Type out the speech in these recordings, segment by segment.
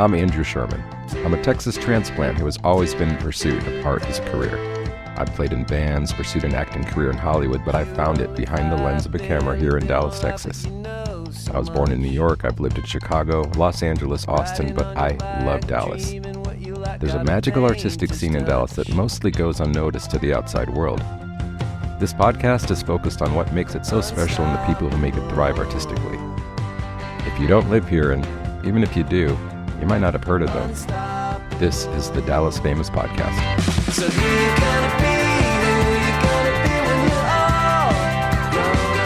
I'm Andrew Sherman. I'm a Texas transplant who has always been in pursuit of art as a career. I've played in bands, pursued an acting career in Hollywood, but I found it behind the lens of a camera here in Dallas, Texas. I was born in New York, I've lived in Chicago, Los Angeles, Austin, but I love Dallas. There's a magical artistic scene in Dallas that mostly goes unnoticed to the outside world. This podcast is focused on what makes it so special and the people who make it thrive artistically. If you don't live here, and even if you do, you might not have heard of them. This is the Dallas Famous Podcast. So who you gonna be? Who you gonna be when you're all grown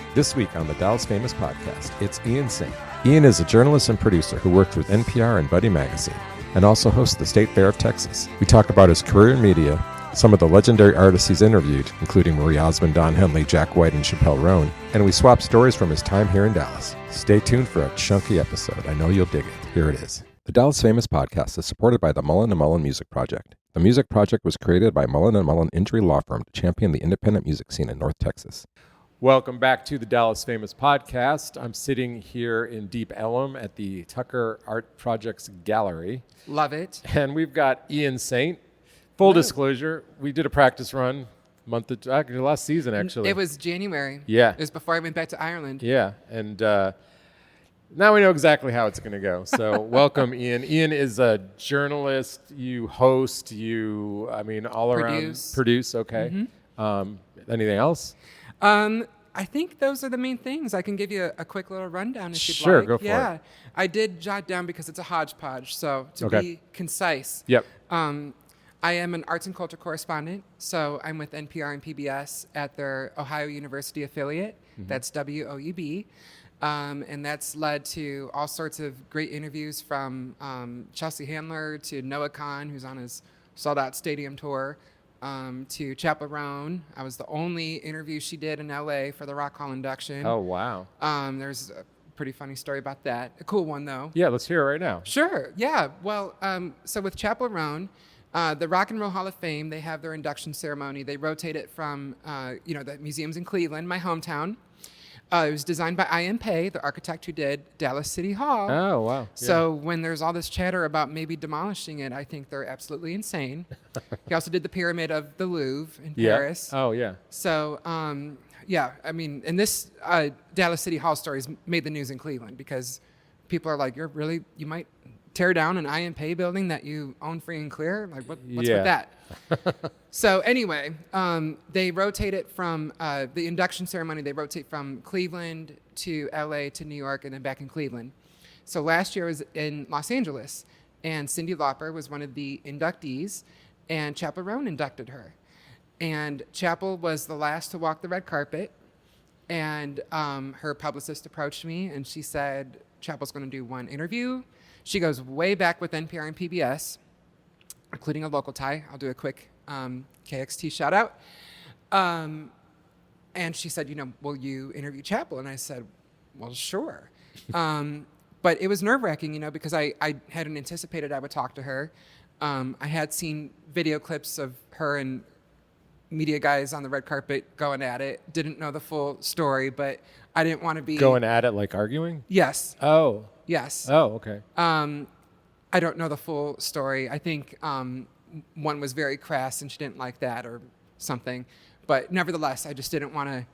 up? This week on the Dallas Famous Podcast, it's Ian Saint. Ian is a journalist and producer who worked with NPR and Buddy Magazine, and also hosts the State Fair of Texas. We talk about his career in media, some of the legendary artists he's interviewed, including Marie Osmond, Henley, Jack White, and Chappell Roan, and we swap stories from his time here in Dallas. Stay tuned for a chunky episode. I know you'll dig it. Here it is. The Dallas Famous Podcast is supported by the Mullen & Mullen Music Project. The Music Project was created by Mullen & Mullen Injury Law Firm to champion the independent music scene in North Texas. Welcome back to the Dallas Famous Podcast. I'm sitting here in Deep Ellum at the Tucker Art Projects Gallery. Love it. And we've got Ian Saint. Full disclosure, we did a practice run last season, actually. It was January. Yeah. It was before I went back to Ireland. Yeah, and now we know exactly how it's going to go. So welcome, Ian. Ian is a journalist. You host. All around produce. Okay. Mm-hmm. Anything else? I think those are the main things. I can give you a quick little rundown if you'd like. Sure, go for it. Yeah, I did jot down because it's a hodgepodge. So to be concise. Yep. I am an arts and culture correspondent, so I'm with NPR and PBS at their Ohio University affiliate. Mm-hmm. That's WOUB. And that's led to all sorts of great interviews from Chelsea Handler to Noah Kahn, who's on his sold-out stadium tour, to Chappell Roan. I was the only interview she did in LA for the Rock Hall induction. Oh, wow. There's a pretty funny story about that. A cool one, though. Yeah, let's hear it right now. Sure, yeah. Well, so with Chappell Roan, the Rock and Roll Hall of Fame, they have their induction ceremony. They rotate it from, the museums in Cleveland, my hometown. It was designed by emcee, the architect who did Dallas City Hall. Oh, wow. Yeah. So when there's all this chatter about maybe demolishing it, I think they're absolutely insane. He also did the Pyramid of the Louvre in Paris. Oh, yeah. So, and this Dallas City Hall story has made the news in Cleveland because people are like, you might tear down an emcee building that you own free and clear? Like, what's with that? So anyway, they rotate it from the induction ceremony. They rotate from Cleveland to LA to New York and then back in Cleveland. So last year was in Los Angeles, and Cyndi Lauper was one of the inductees, and Chappell Roan inducted her. And Chappell was the last to walk the red carpet, and her publicist approached me, and she said, Chappell's going to do one interview. She goes way back with NPR and PBS, including a local tie. I'll do a quick KXT shout out. And she said, will you interview Chappell? And I said, well, sure. But it was nerve-wracking, because I hadn't anticipated I would talk to her. I had seen video clips of her and media guys on the red carpet going at it. Didn't know the full story, but I didn't want to be... Going at it like arguing? Yes. Oh. Yes. Oh, okay. I don't know the full story. I think one was very crass and she didn't like that or something. But nevertheless, I just didn't want to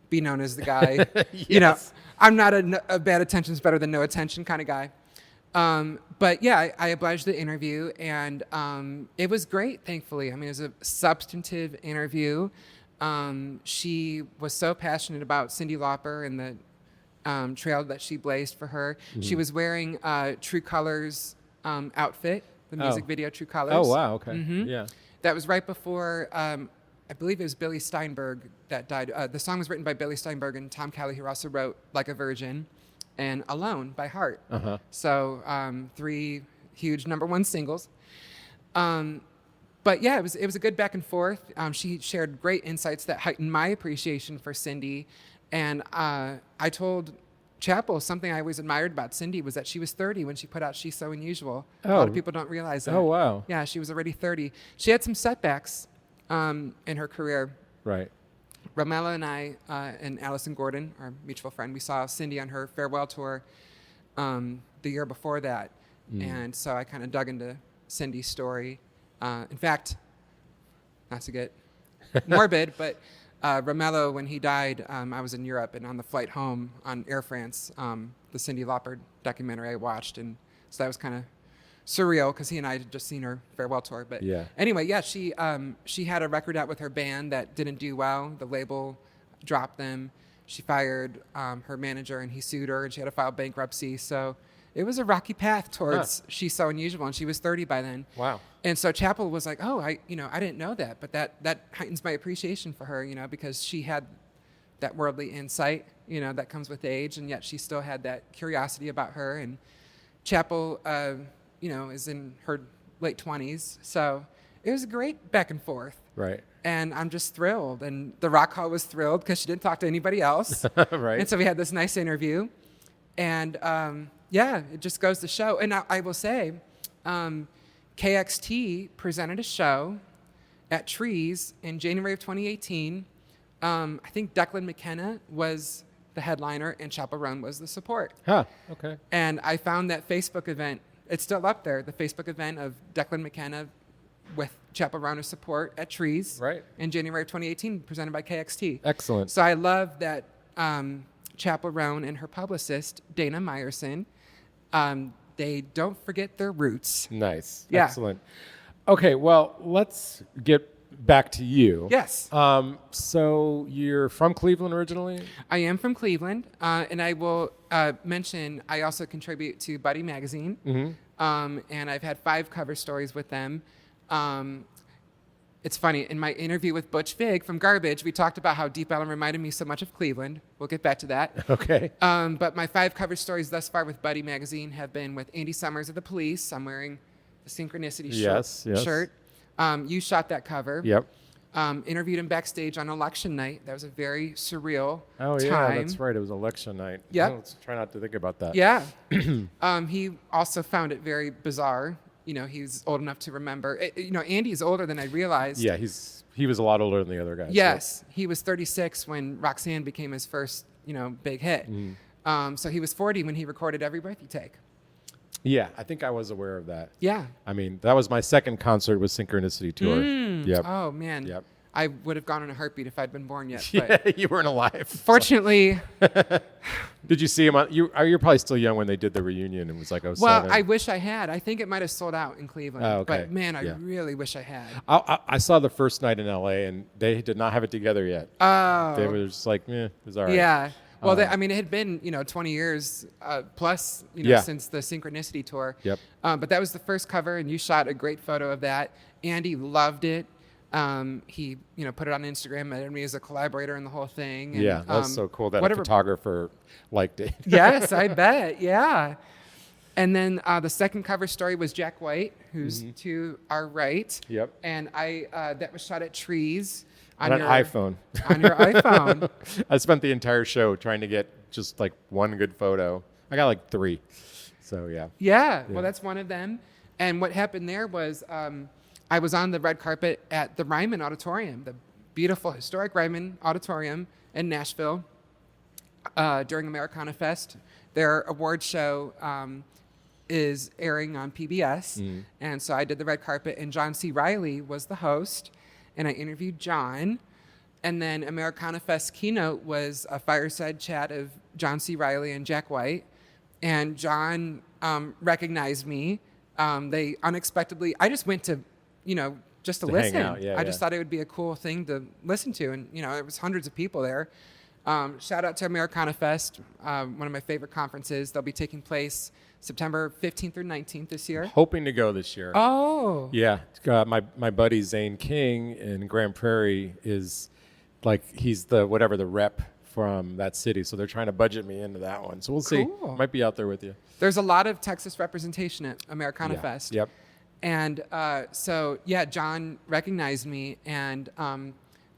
be known as the guy. Yes. I'm not a bad attention's better than no attention kind of guy. But yeah, I obliged the interview, and it was great, thankfully. It was a substantive interview. She was so passionate about Cyndi Lauper and the trail that she blazed for her. Mm-hmm. She was wearing True Colors outfit, the music video True Colors. Oh, wow, okay. Mm-hmm. Yeah. That was right before, I believe it was Billy Steinberg that died. The song was written by Billy Steinberg and Tom Kelly, who also wrote Like a Virgin and Alone by Heart. Uh-huh. So 3 huge number 1 singles. But yeah, it was a good back and forth. She shared great insights that heightened my appreciation for Cyndi. And I told Chappell something I always admired about Cyndi was that she was 30 when she put out She's So Unusual. Oh. A lot of people don't realize that. Oh, wow. Yeah, she was already 30. She had some setbacks in her career. Right. Romella and I and Allison Gordon, our mutual friend, we saw Cyndi on her farewell tour the year before that. And so I kind of dug into Cindy's story. In fact, not to get morbid, but Romello, when he died, I was in Europe, and on the flight home on Air France, the Cyndi Lauper documentary I watched, and so that was kind of surreal because he and I had just seen her farewell tour. But anyway, she had a record out with her band that didn't do well. The label dropped them. She fired her manager, and he sued her, and she had to file bankruptcy. So it was a rocky path towards She's So Unusual, and she was 30 by then. Wow. And so Chappell was like, oh, I didn't know that, but that heightens my appreciation for her, because she had that worldly insight, that comes with age, and yet she still had that curiosity about her. And Chappell, is in her late 20s, so it was a great back and forth. Right. And I'm just thrilled, and the Rock Hall was thrilled because she didn't talk to anybody else. Right. And so we had this nice interview, and it just goes to show. And I will say, KXT presented a show at Trees in January of 2018. I think Declan McKenna was the headliner and Chappell Roan was the support. Okay. And I found that Facebook event, it's still up there, the Facebook event of Declan McKenna with Chappell Roan as support at Trees in January of 2018, presented by KXT. Excellent. So I love that Chappell Roan and her publicist, Dana Meyerson, they don't forget their roots. Nice. Yeah. Excellent. Okay, well, let's get back to you. Yes. So you're from Cleveland originally? I am from Cleveland, and I will mention I also contribute to Buddy Magazine, and I've had 5 cover stories with them. It's funny, in my interview with Butch Vig from Garbage, we talked about how Deep Ellum reminded me so much of Cleveland. We'll get back to that. Okay. But my 5 cover stories thus far with Buddy Magazine have been with Andy Summers of the Police. I'm wearing the Synchronicity shirt. You shot that cover. Yep. Interviewed him backstage on election night. That was a very surreal time. Oh, yeah, that's right. It was election night. Yep. Let's try not to think about that. Yeah. He also found it very bizarre. He's old enough to remember. Andy's older than I realized. Yeah, he was a lot older than the other guys. Yes. He was 36 when Roxanne became his first, big hit. So he was 40 when he recorded Every Breath You Take. Yeah, I think I was aware of that. Yeah. I mean, that was my second concert with Synchronicity Tour. Yep. Oh, man. Yep. I would have gone in a heartbeat if I'd been born yet. Yeah, But you weren't alive. Fortunately. Did you see him? You're probably still young when they did the reunion. It was like 07. Well, I wish I had. I think it might have sold out in Cleveland. Oh, okay. But, man, I really wish I had. I saw the first night in L.A., and they did not have it together yet. Oh. They were just like, it was all right. Yeah. Well, it had been, 20 years plus, since the Synchronicity Tour. Yep. But that was the first cover, and you shot a great photo of that. Andy loved it. He, put it on Instagram, added me as a collaborator in the whole thing. And, yeah, that's so cool that a photographer liked it. Yes, I bet. Yeah. And then the second cover story was Jack White, who's to our right. Yep. And that was shot at Trees. On an iPhone. On your iPhone. I spent the entire show trying to get just like one good photo. I got like 3. So, yeah. Yeah. Well, that's one of them. And what happened there was I was on the red carpet at the Ryman Auditorium, the beautiful historic Ryman Auditorium in Nashville during Americana Fest. Their award show is airing on PBS. And so I did the red carpet, and John C. Reilly was the host. And I interviewed John. And then Americana Fest keynote was a fireside chat of John C. Reilly and Jack White. And John recognized me. They unexpectedly, I just went to, just to listen. Hang out. Yeah, I just thought it would be a cool thing to listen to. And, there was hundreds of people there. Shout out to Americana Fest, one of my favorite conferences. They'll be taking place September 15th or 19th this year. Hoping to go this year. Oh. Yeah. My buddy Zane King in Grand Prairie is like, he's the rep from that city. So they're trying to budget me into that one. So we'll see. Might be out there with you. There's a lot of Texas representation at Americana Fest. Yep. And John recognized me. And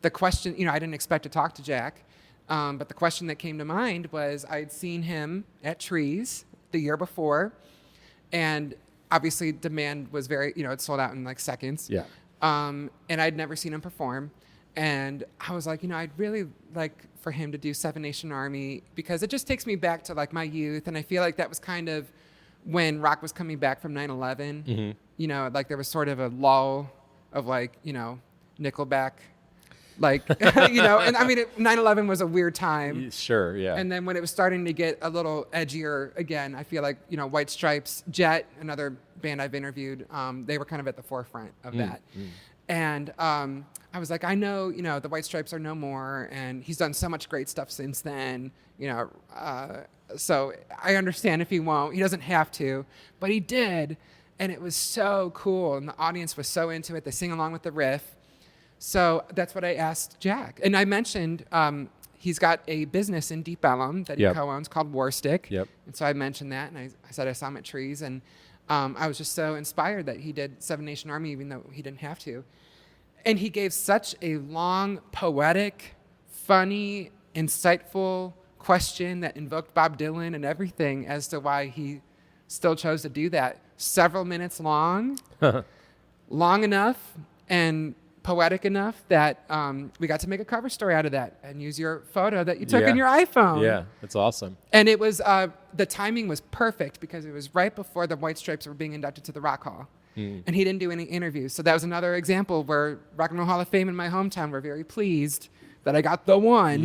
the question, I didn't expect to talk to Jack. But the question that came to mind was I'd seen him at Trees the year before. And obviously demand was very, it sold out in like seconds. Yeah. And I'd never seen him perform. And I was like, I'd really like for him to do Seven Nation Army because it just takes me back to like my youth. And I feel like that was kind of when rock was coming back from 9/11. Mm-hmm. Like there was sort of a lull of like, Nickelback. Like, and I mean, 9/11 was a weird time. Sure, yeah. And then when it was starting to get a little edgier again, I feel like, White Stripes, Jet, another band I've interviewed, they were kind of at the forefront of that. And I was like, I know, the White Stripes are no more, and he's done so much great stuff since then, so I understand if he won't. He doesn't have to, but he did, and it was so cool, and the audience was so into it. They sing along with the riff. So that's what I asked Jack. And I mentioned he's got a business in Deep Ellum that he co-owns called Warstick. Yep. And so I mentioned that, and I said I saw him at Trees, and I was just so inspired that he did Seven Nation Army, even though he didn't have to. And he gave such a long, poetic, funny, insightful question that invoked Bob Dylan and everything as to why he still chose to do that. Several minutes long, long enough, and poetic enough that we got to make a cover story out of that and use your photo that you took in your iPhone. Yeah, that's awesome. And it was, the timing was perfect because it was right before the White Stripes were being inducted to the Rock Hall. And he didn't do any interviews. So that was another example where Rock and Roll Hall of Fame in my hometown were very pleased that I got the one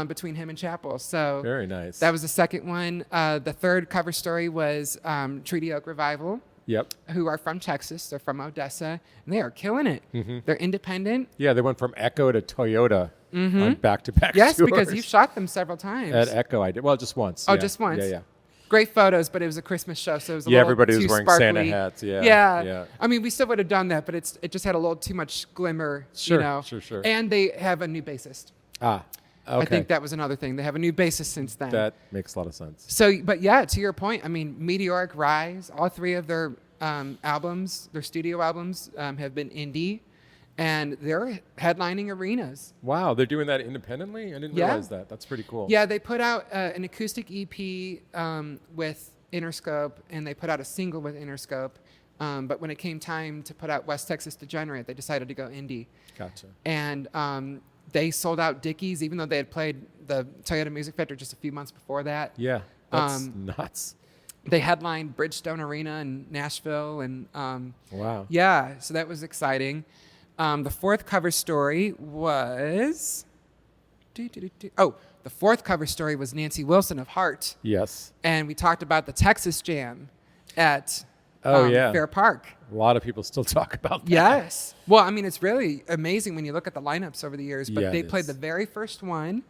between him and Chappell. So very nice. That was the second one. The third cover story was Treaty Oak Revival. Yep. Who are from Texas. They're from Odessa. And they are killing it. They're independent. Yeah, they went from Echo to Toyota on back-to-back tours. Yes, because you've shot them several times. At Echo, I did. Well, just once. Oh, just once. Yeah. Great photos, but it was a Christmas show, so it was a little everybody was too wearing sparkly. Santa hats. Yeah. I mean, we still would have done that, but it just had a little too much glimmer. Sure. And they have a new bassist. Okay. I think that was another thing. They have a new bassist since then. That makes a lot of sense. So, but yeah, to your point, I mean, Meteoric Rise, all three of their albums, their studio albums, have been indie, and they're headlining arenas. Wow, they're doing that independently? I didn't realize that. That's pretty cool. Yeah, they put out an acoustic EP with Interscope, and they put out a single with Interscope. But when it came time to put out West Texas Degenerate, they decided to go indie. Gotcha. And they sold out Dickies, even though they had played the Toyota Music Factory just a few months before that. Yeah, that's nuts. They headlined Bridgestone Arena in Nashville, and wow. Yeah, so that was exciting. The fourth cover story was the fourth cover story was Nancy Wilson of Heart. Yes. And we talked about the Texas Jam at Fair Park. A lot of people still talk about that. Yes. Well, I mean, it's really amazing when you look at the lineups over the years, but they played the very first one,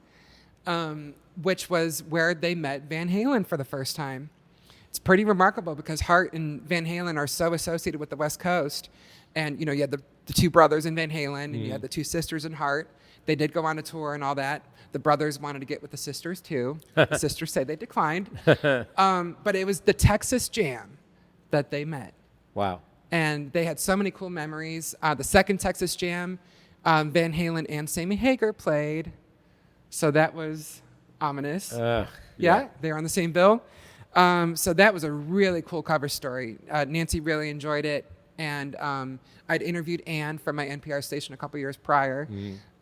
which was where they met Van Halen for the first time. It's pretty remarkable because Hart and Van Halen are so associated with the West Coast. And, you had the two brothers in Van Halen, and you had the two sisters in Hart. They did go on a tour and all that. The brothers wanted to get with the sisters, too. The sisters say they declined. But it was the Texas Jam that they met. Wow. And they had so many cool memories. The second Texas Jam, Van Halen and Sammy Hagar played. So that was ominous. Yeah, they were on the same bill. So that was a really cool cover story. Nancy really enjoyed it. And I'd interviewed Ann from my NPR station a couple years prior.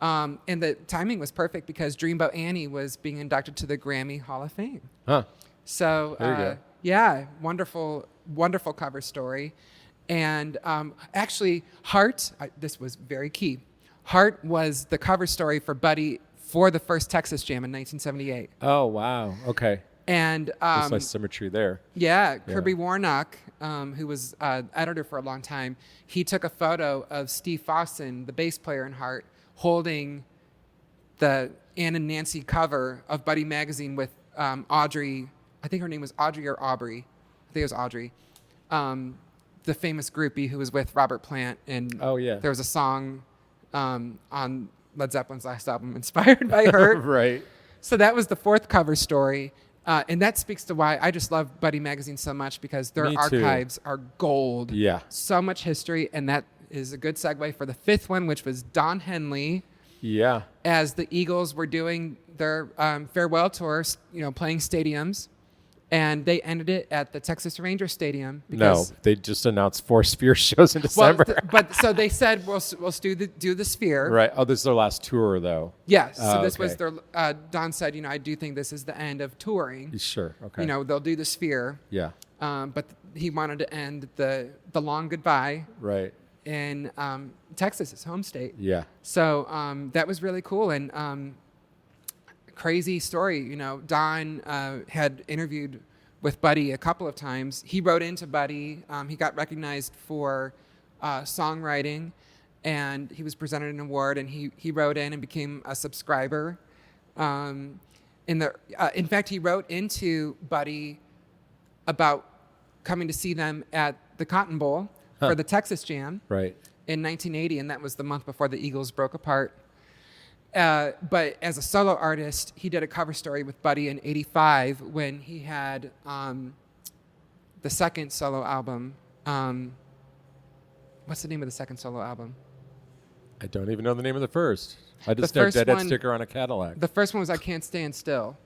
And the timing was perfect because Dreamboat Annie was being inducted to the Grammy Hall of Fame. Huh. So, there you go. Yeah, wonderful, wonderful cover story. And actually, Heart, this was very key. Heart was the cover story for Buddy for the first Texas Jam in 1978. Oh, wow. Okay. And there's nice symmetry there. Yeah, Kirby Warnock, who was editor for a long time, he took a photo of Steve Fossen, the bass player in Heart, holding the Ann and Nancy cover of Buddy Magazine with Audrey. I think her name was Audrey or Aubrey. I think it was Audrey. The famous groupie who was with Robert Plant. And there was a song on Led Zeppelin's last album inspired by her. Right. So that was the fourth cover story. And that speaks to why I just love Buddy Magazine so much because their archives are gold. Yeah. So much history. And that is a good segue for the fifth one, which was Don Henley. Yeah. As the Eagles were doing their farewell tours, playing stadiums. And they ended it at the Texas Ranger Stadium. Because, No, they just announced 4 Sphere shows in December. But so they said we'll do the Sphere. Right. Oh, this is their last tour, though. Yes. So this okay. was their. Don said, I do think this is the end of touring. Sure. Okay. They'll do the Sphere. Yeah. But he wanted to end the long goodbye. Right. In Texas, his home state. Yeah. So that was really cool and crazy story. Don had interviewed with Buddy a couple of times. He wrote into Buddy. He got recognized for songwriting, and he was presented an award. And he wrote in and became a subscriber. In fact, he wrote into Buddy about coming to see them at the Cotton Bowl for the Texas Jam. Right. In 1980, and that was the month before the Eagles broke apart. But as a solo artist, he did a cover story with Buddy in '85 when he had the second solo album. What's the name of the second solo album? I don't even know the name of the first. I just The know first Deadhead one- Sticker on a Cadillac. The first one was I Can't Stand Still.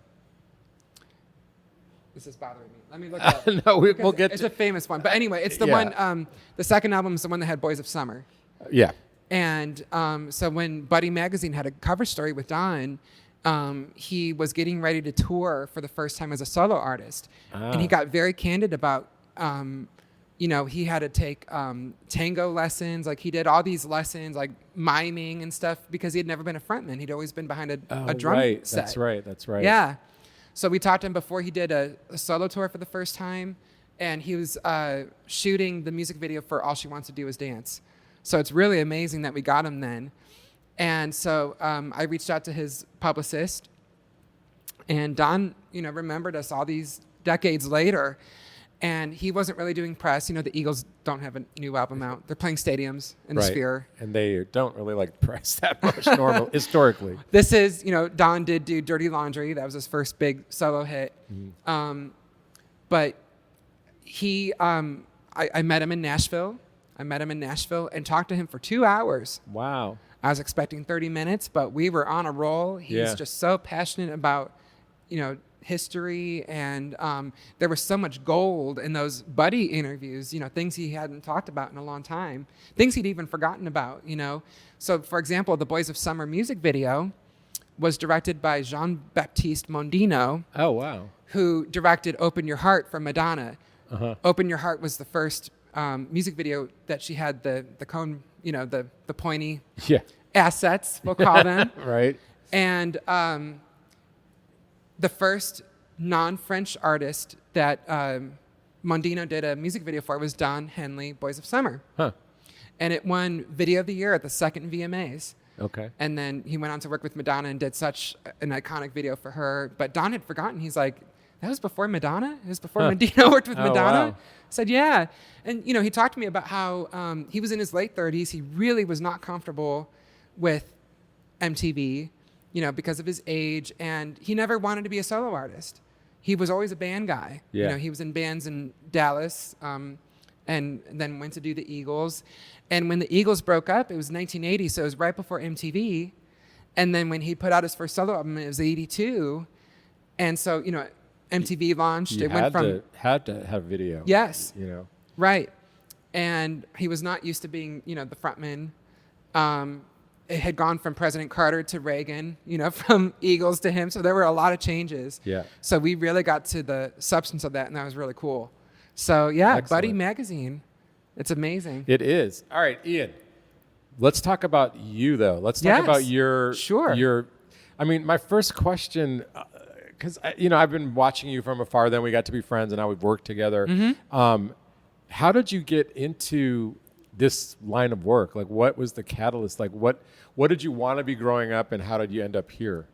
This is bothering me. Let me look it up. No, we'll get It's to a famous one. But anyway, it's the Yeah. one, the second album is the one that had Boys of Summer. Yeah. And so when Buddy Magazine had a cover story with Don, he was getting ready to tour for the first time as a solo artist. And he got very candid about, he had to take tango lessons. Like he did all these lessons, like miming and stuff, because he had never been a frontman. He'd always been behind a drum right. set. That's right. Yeah. So we talked to him before he did a solo tour for the first time. And he was shooting the music video for All She Wants to Do Is Dance. So it's really amazing that we got him then. And so I reached out to his publicist. And Don, remembered us all these decades later. And he wasn't really doing press. The Eagles don't have a new album out. They're playing stadiums in the Sphere. And they don't really like press that much historically. This is, Don did do Dirty Laundry. That was his first big solo hit. But he, I met him in Nashville. And talked to him for 2 hours. Wow. I was expecting 30 minutes, but we were on a roll. He's just so passionate about, history. And there was so much gold in those Buddy interviews, things he hadn't talked about in a long time, things he'd even forgotten about, So, for example, the Boys of Summer music video was directed by Jean-Baptiste Mondino. Oh, wow. Who directed Open Your Heart for Madonna. Uh-huh. Open Your Heart was the first music video that she had the cone, the pointy assets, we'll call them. Right. And the first non-French artist that Mondino did a music video for was Don Henley, Boys of Summer. Huh. And it won Video of the Year at the second VMAs. Okay. And then he went on to work with Madonna and did such an iconic video for her. But Don had forgotten. He's like, that was before Madonna? It was before Mondino worked with Madonna? Wow. I said, yeah. And, he talked to me about how he was in his late 30s. He really was not comfortable with MTV, because of his age. And he never wanted to be a solo artist. He was always a band guy. Yeah. He was in bands in Dallas and then went to do the Eagles. And when the Eagles broke up, it was 1980, so it was right before MTV. And then when he put out his first solo album, it was 82. And so, MTV launched. You had to have video. Yes. Right. And he was not used to being, the frontman. It had gone from President Carter to Reagan, from Eagles to him. So there were a lot of changes. Yeah. So we really got to the substance of that, and that was really cool. So, yeah, Excellent. Buddy Magazine. It's amazing. It is. All right, Ian. Let's talk about you, though. Let's talk about your... Sure. My first question... because I've been watching you from afar. Then we got to be friends, and now we've worked together. Mm-hmm. How did you get into this line of work? Like, what was the catalyst? Like, what did you want to be growing up, and how did you end up here?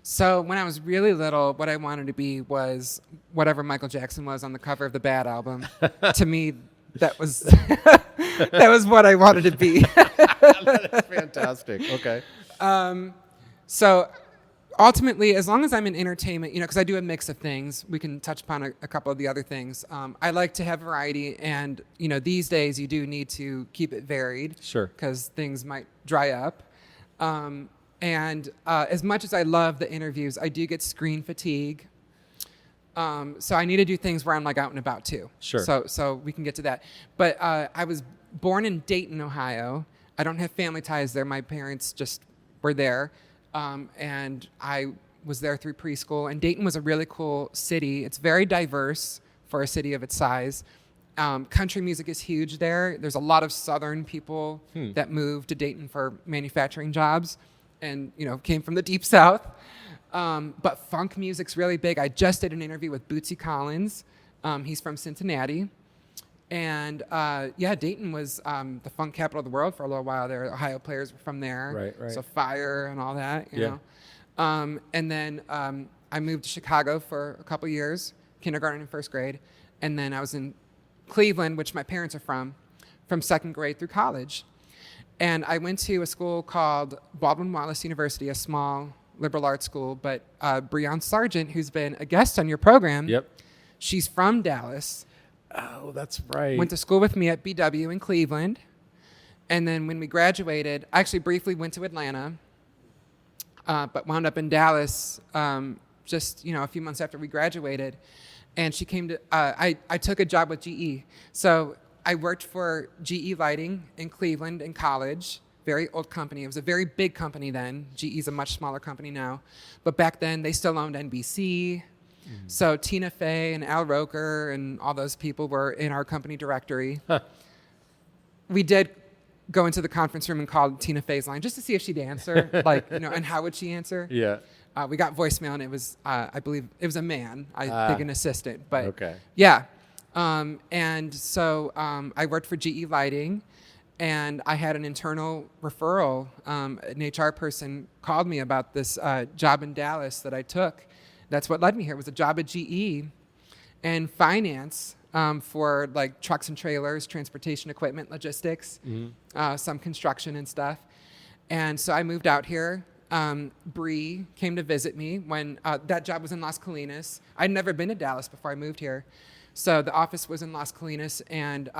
So when I was really little, what I wanted to be was whatever Michael Jackson was on the cover of the Bad album. To me, that was that was what I wanted to be. That's fantastic. Okay. So ultimately, as long as I'm in entertainment, because I do a mix of things, we can touch upon a couple of the other things. I like to have variety, and these days you do need to keep it varied. Sure. Because things might dry up. And as much as I love the interviews, I do get screen fatigue. So I need to do things where I'm like out and about too. Sure. So we can get to that. But I was born in Dayton, Ohio. I don't have family ties there. My parents just were there. And I was there through preschool. And Dayton was a really cool city. It's very diverse for a city of its size. Country music is huge there. There's a lot of Southern people that moved to Dayton for manufacturing jobs and, came from the Deep South. But funk music's really big. I just did an interview with Bootsy Collins. He's from Cincinnati. And Dayton was the funk capital of the world for a little while there. Ohio players were from there. Right. So Fire and all that, you know. And then I moved to Chicago for a couple years, kindergarten and first grade. And then I was in Cleveland, which my parents are from second grade through college. And I went to a school called Baldwin Wallace University, a small liberal arts school. But Breon Sargent, who's been a guest on your program, she's from Dallas. Oh, that's right. Went to school with me at BW in Cleveland. And then when we graduated, I actually briefly went to Atlanta, but wound up in Dallas just, a few months after we graduated. And she came to, I took a job with GE. So I worked for GE Lighting in Cleveland in college. Very old company. It was a very big company then. GE's a much smaller company now. But back then, they still owned NBC. So Tina Fey and Al Roker and all those people were in our company directory. We did go into the conference room and call Tina Fey's line just to see if she'd answer, and how would she answer? Yeah. We got voicemail, and it was, I believe, it was a man. I think an assistant. But okay. Yeah. And so I worked for GE Lighting, and I had an internal referral. An HR person called me about this job in Dallas that I took. That's what led me here. It was a job at GE and finance for like trucks and trailers, transportation equipment, logistics, some construction and stuff. And so I moved out here. Bree came to visit me when that job was in Las Colinas. I'd never been to Dallas before I moved here. So the office was in Las Colinas, and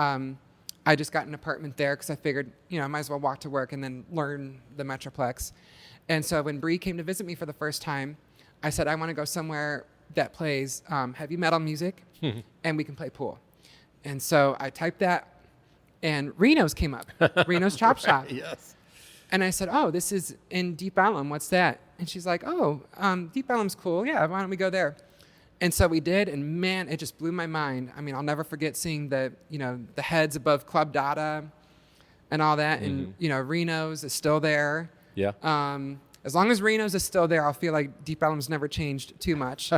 I just got an apartment there because I figured, I might as well walk to work and then learn the Metroplex. And so when Bree came to visit me for the first time, I said, I want to go somewhere that plays heavy metal music and we can play pool. And so I typed that, and Reno's came up, Reno's Chop Shop. Yes. And I said, oh, this is in Deep Ellum. What's that? And she's like, Deep Ellum's cool. Yeah, why don't we go there? And so we did, and man, it just blew my mind. I mean, I'll never forget seeing the heads above Club Dada and all that. And, Reno's is still there. Yeah. As long as Reno's is still there, I'll feel like Deep Ellum's never changed too much.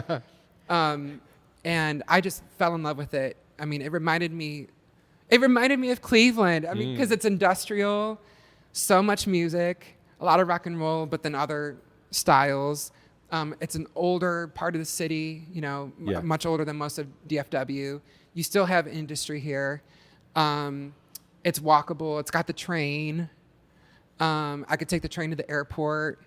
And I just fell in love with it. I mean, it reminded me of Cleveland. I mean, because it's industrial, so much music, a lot of rock and roll, but then other styles. It's an older part of the city, much older than most of DFW. You still have industry here. It's walkable. It's got the train. I could take the train to the airport.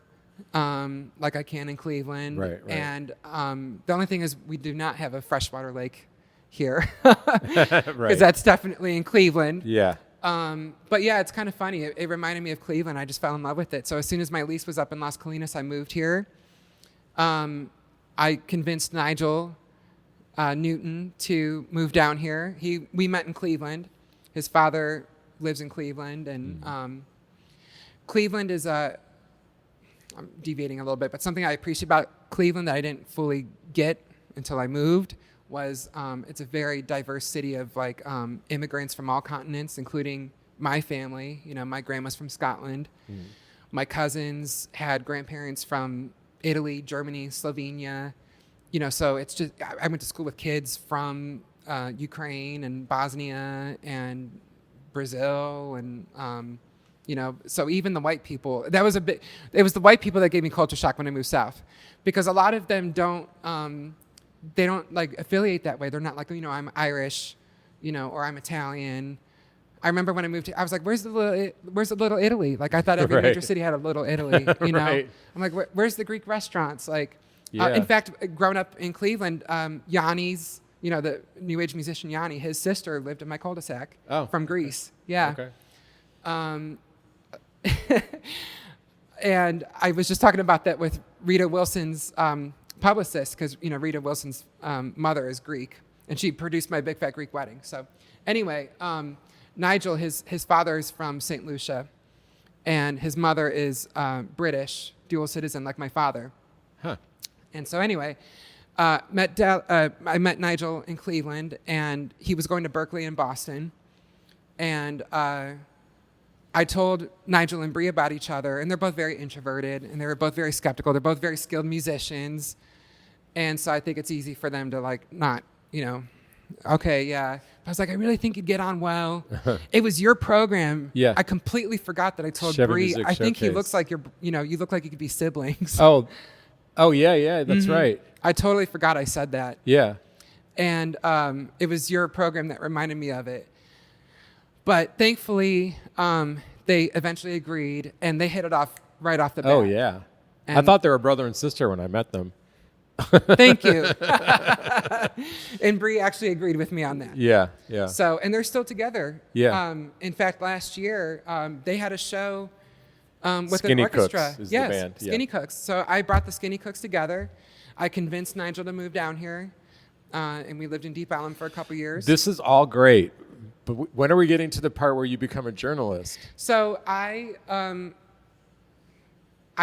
Like I can in Cleveland. Right. And the only thing is we do not have a freshwater lake here. Because that's definitely in Cleveland. Yeah. But yeah, it's kind of funny. It reminded me of Cleveland. I just fell in love with it. So as soon as my lease was up in Las Colinas, I moved here. I convinced Nigel Newton to move down here. We met in Cleveland. His father lives in Cleveland, and Cleveland is I'm deviating a little bit, but something I appreciate about Cleveland that I didn't fully get until I moved was it's a very diverse city of like immigrants from all continents, including my family. My grandma's from Scotland. My cousins had grandparents from Italy, Germany, Slovenia. So it's just, I went to school with kids from Ukraine and Bosnia and Brazil and so even the white people, it was the white people that gave me culture shock when I moved south, because a lot of them don't they don't like affiliate that way. They're not like, I'm Irish, or I'm Italian. I remember when I moved here, I was like, where's the little Italy? Like I thought every major city had a little Italy, Right. I'm like, where's the Greek restaurants? Like, Yeah. In fact, growing up in Cleveland, Yanni's, the new age musician Yanni, his sister lived in my cul-de-sac from Greece. Yeah. Okay. And I was just talking about that with Rita Wilson's publicist, because Rita Wilson's mother is Greek, and she produced my Big Fat Greek Wedding. So anyway, Nigel, his father is from St. Lucia, and his mother is British, dual citizen like my father. Huh. And so anyway, I met Nigel in Cleveland, and he was going to Berkeley in Boston. And I told Nigel and Bree about each other, and they're both very introverted, and they were both very skeptical. They're both very skilled musicians. And so I think it's easy for them to not, okay, yeah. I was like, I really think you'd get on well. It was your program. Yeah. I completely forgot that I told Chevy Bree, Music I think he Showcase. looks like you look like you could be siblings. Oh, yeah, that's right. I totally forgot I said that. Yeah. And it was your program that reminded me of it. But thankfully, they eventually agreed, and they hit it off right off the bat. Oh, yeah. I And- thought they were brother and sister when I met them. Thank you. And Bree actually agreed with me on that. Yeah. So, and they're still together. Yeah. In fact, last year, they had a show with Skinny an orchestra. Cooks is the Yes, band, yeah. Skinny Cooks. So I brought the Skinny Cooks together. I convinced Nigel to move down here, and we lived in Deep Ellum for a couple years. This is all great, but when are we getting to the part where you become a journalist? So I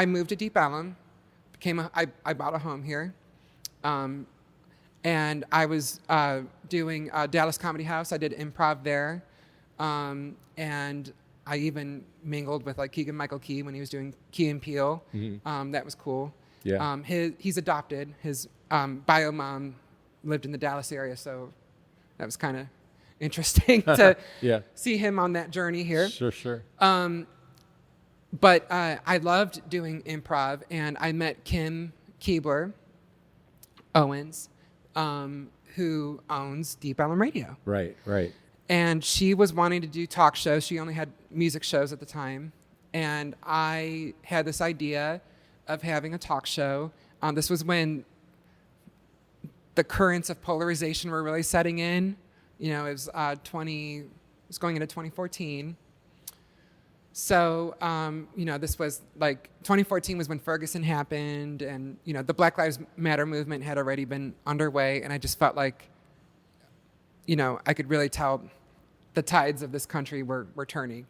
moved to Deep Ellum, I bought a home here, and I was doing Dallas Comedy House. I did improv there, and I even mingled with Keegan-Michael Key when he was doing Key and Peele. That was cool. Yeah. He's adopted. His bio mom lived in the Dallas area, so that was kind of interesting to Yeah. see him on that journey here. Sure. But I loved doing improv, and I met Kim Keebler Owens, who owns Deep Ellum Radio. Right. And she was wanting to do talk shows. She only had music shows at the time. And I had this idea of having a talk show. This was when the currents of polarization were really setting in. It was it was going into 2014. So, this was 2014 was when Ferguson happened, and, the Black Lives Matter movement had already been underway, and I just felt like, I could really tell the tides of this country were turning.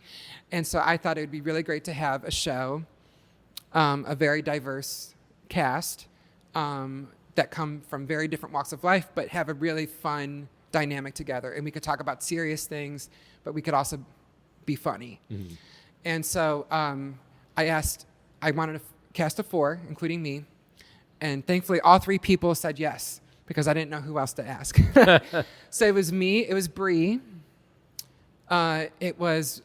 And so I thought it would be really great to have a show, a very diverse cast that come from very different walks of life, but have a really fun dynamic together. And we could talk about serious things, but we could also be funny. Mm-hmm. And so I wanted to cast of 4, including me. And thankfully, all 3 people said yes, because I didn't know who else to ask. So it was me, it was Bree, it was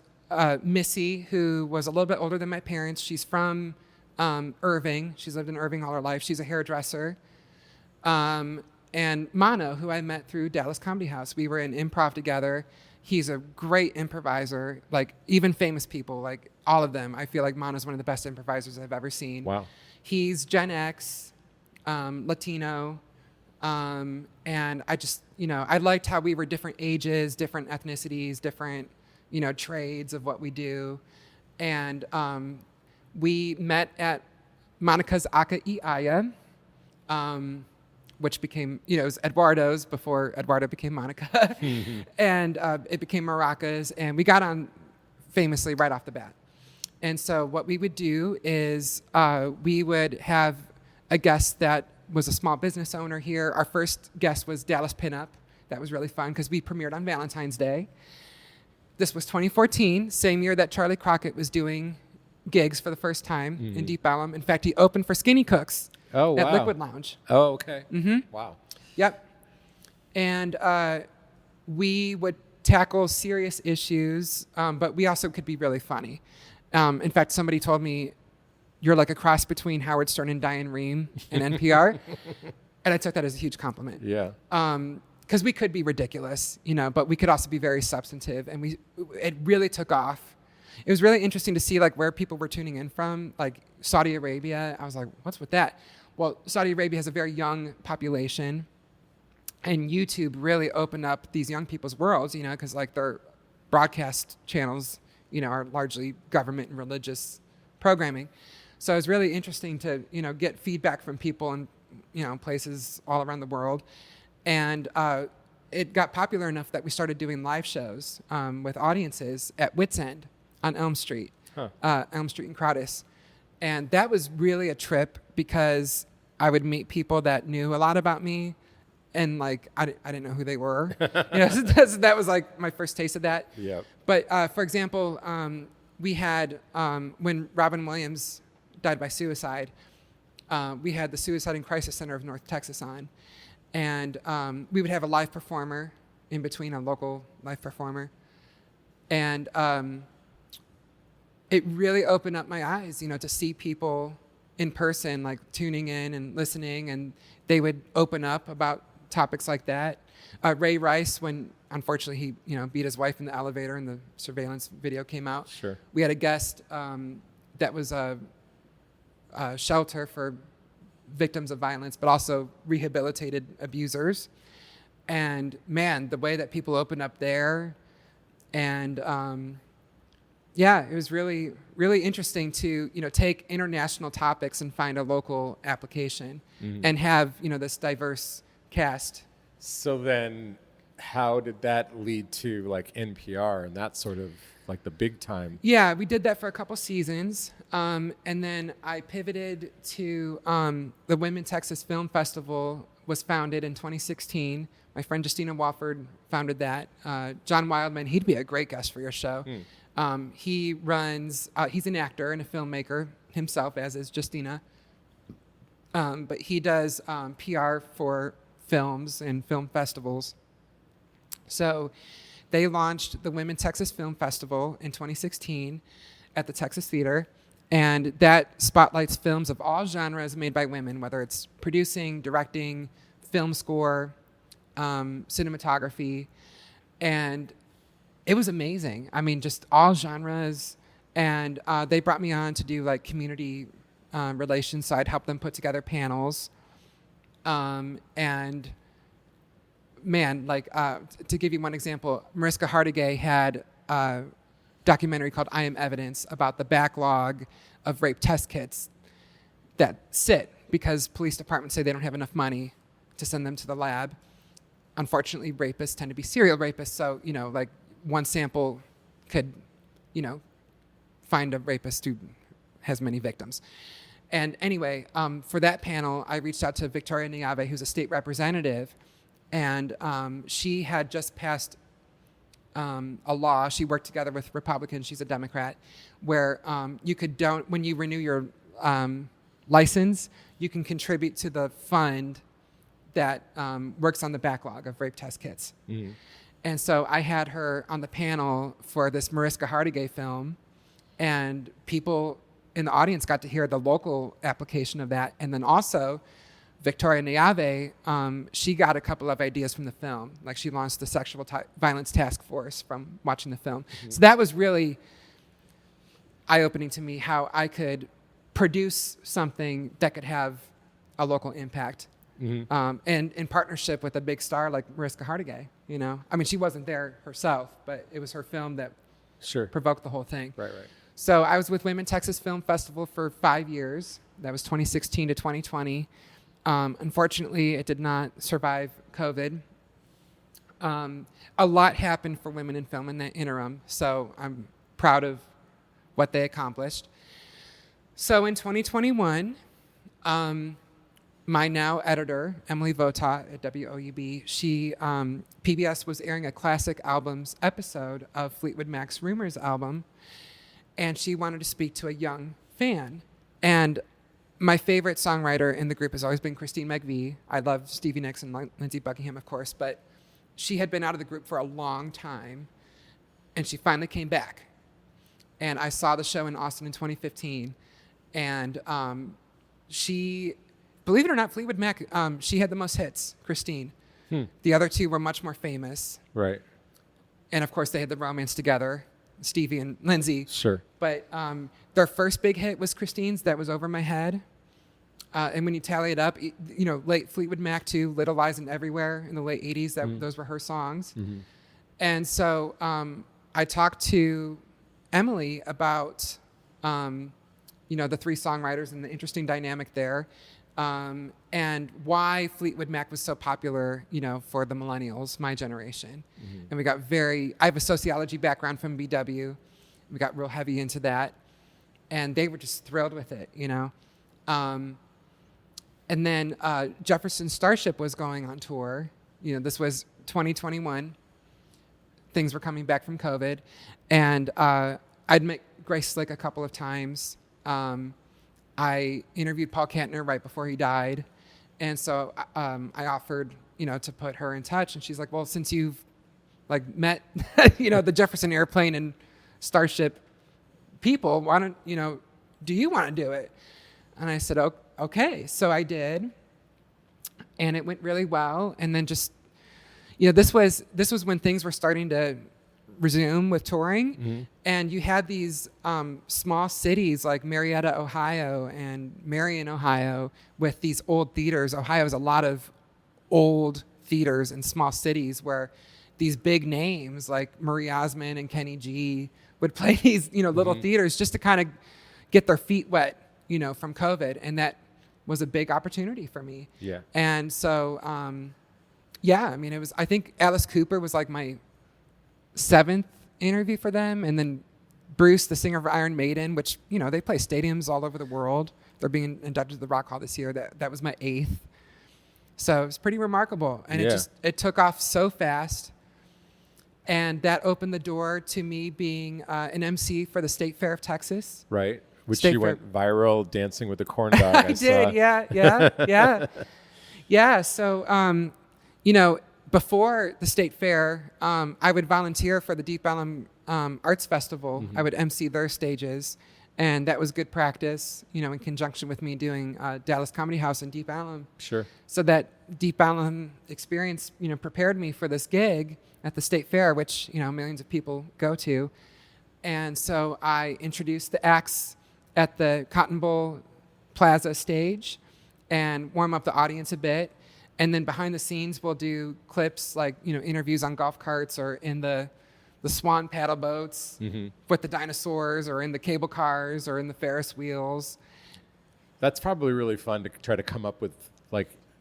Missy, who was a little bit older than my parents. She's from Irving. She's lived in Irving all her life. She's a hairdresser. And Mano, who I met through Dallas Comedy House. We were in improv together. He's a great improviser, even famous people, all of them. I feel like Mano's one of the best improvisers I've ever seen. Wow. He's Gen X, Latino, and I just, I liked how we were different ages, different ethnicities, different, trades of what we do. And we met at Monica's Aka Iaya, which became, it was Eduardo's before Eduardo became Monica. And it became Maracas, and we got on famously right off the bat. And so what we would do is we would have a guest that was a small business owner here. Our first guest was Dallas Pinup. That was really fun because we premiered on Valentine's Day. This was 2014, same year that Charlie Crockett was doing gigs for the first time in Deep Ellum. In fact, he opened for Skinny Cooks at Liquid Lounge. Oh, okay. Mm-hmm. Wow. Yep. And we would tackle serious issues, but we also could be really funny. In fact, somebody told me, you're like a cross between Howard Stern and Diane Rehm in NPR. And I took that as a huge compliment. Yeah. Because we could be ridiculous, but we could also be very substantive. And it really took off. It was really interesting to see where people were tuning in from, Saudi Arabia. I was like, what's with that? Well, Saudi Arabia has a very young population, and YouTube really opened up these young people's worlds, because their broadcast channels, are largely government and religious programming. So it was really interesting to, get feedback from people places all around the world. And it got popular enough that we started doing live shows with audiences at Wits End on Elm Street, Elm Street and Crowdis. And that was really a trip because I would meet people that knew a lot about me, and like I didn't know who they were. So that was like my first taste of that. Yep. But for example, we had when Robin Williams died by suicide, we had the Suicide and Crisis Center of North Texas on, and we would have a live performer in between, a local live performer, and it really opened up my eyes, to see people in person, like tuning in and listening, and they would open up about topics like that. Ray Rice, when unfortunately he beat his wife in the elevator and the surveillance video came out. Sure. We had a guest that was a shelter for victims of violence, but also rehabilitated abusers. And man, the way that people opened up there, and it was really, really interesting to take international topics and find a local application, and have this diverse cast. So then, how did that lead to like NPR and that sort of like the big time? Yeah, we did that for a couple seasons. And then I pivoted to the Women Texas Film Festival was founded in 2016. My friend Justina Wofford founded that. John Wildman, he'd be a great guest for your show. He runs, he's an actor and a filmmaker himself, as is Justina. But he does PR for films and film festivals. So they launched the Women Texas Film Festival in 2016 at the Texas Theater, and that spotlights films of all genres made by women, whether it's producing, directing, film score, cinematography, and it was amazing. I mean, just all genres, and they brought me on to do like community relations, so I'd help them put together panels, and man, like to give you one example, Mariska Hargitay had a documentary called I Am Evidence about the backlog of rape test kits that sit because police departments say they don't have enough money to send them to the lab. Unfortunately, rapists tend to be serial rapists, so like one sample could find a rapist who has many victims. And anyway, for that panel, I reached out to Victoria Niave, who's a state representative, and she had just passed a law. She worked together with Republicans. She's a Democrat, where you could when you renew your license, you can contribute to the fund that works on the backlog of rape test kits. Mm-hmm. And so I had her on the panel for this Mariska Hargitay film, and people in the audience got to hear the local application of that. And then also, Victoria Niave, she got a couple of ideas from the film. Like she launched the Sexual Violence Task Force from watching the film. Mm-hmm. So that was really eye-opening to me, how I could produce something that could have a local impact. Mm-hmm. And in partnership with a big star like Mariska Hargitay, I mean, she wasn't there herself, but it was her film that provoked the whole thing. Right. So I was with Women Texas Film Festival for 5 years. That was 2016 to 2020. Unfortunately, it did not survive COVID. A lot happened for women in film in that interim, so I'm proud of what they accomplished. So in 2021, my now editor, Emily Vota at WOUB, PBS was airing a classic albums episode of Fleetwood Mac's Rumors album, and she wanted to speak to a young fan. And my favorite songwriter in the group has always been Christine McVie. I love Stevie Nicks and Lindsey Buckingham, of course, but she had been out of the group for a long time, and she finally came back. And I saw the show in Austin in 2015, and she, believe it or not, Fleetwood Mac, she had the most hits, Christine. The other two were much more famous. Right. And of course, they had the romance together, Stevie and Lindsey. Sure. But their first big hit was Christine's, That Was Over My Head. And when you tally it up, late Fleetwood Mac too, Little Lies and Everywhere in the late 80s, those were her songs. Mm-hmm. And so I talked to Emily about, the three songwriters and the interesting dynamic there. and why Fleetwood Mac was so popular, for the millennials, my generation. And we got I have a sociology background from BW. We got real heavy into that, and they were just thrilled with it, And then Jefferson Starship was going on tour. This was 2021. Things were coming back from COVID, and I'd met Grace Slick a couple of times. I interviewed Paul Kantner right before he died. And so I offered, to put her in touch. And she's like, well, since you've met, the Jefferson Airplane and Starship people, why don't, do you want to do it? And I said, okay. So I did. And it went really well. And then just, this was when things were starting to resume with touring, and you had these small cities like Marietta, Ohio, and Marion, Ohio, with these old theaters. Ohio has a lot of old theaters in small cities where these big names like Marie Osmond and Kenny G would play these, little theaters just to kind of get their feet wet, from COVID, and that was a big opportunity for me. Yeah. And so, it was. I think Alice Cooper was like my 7th interview for them, and then Bruce, the singer of Iron Maiden, which they play stadiums all over the world. They're being inducted to the Rock Hall this year. That was my 8th, so it was pretty remarkable, and it took off so fast, and that opened the door to me being an MC for the State Fair of Texas. Right, which State you Fair. went viral dancing with the corn dog. I did, saw. yeah. So before the State Fair, I would volunteer for the Deep Ellum Arts Festival. I would MC their stages, and that was good practice, in conjunction with me doing Dallas Comedy House in Deep Ellum. Sure. So that Deep Ellum experience, prepared me for this gig at the State Fair, which, millions of people go to. And so I introduced the acts at the Cotton Bowl Plaza stage and warm up the audience a bit. And then behind the scenes, we'll do clips like, interviews on golf carts or in the swan paddle boats with the dinosaurs, or in the cable cars, or in the Ferris wheels. That's probably really fun to try to come up with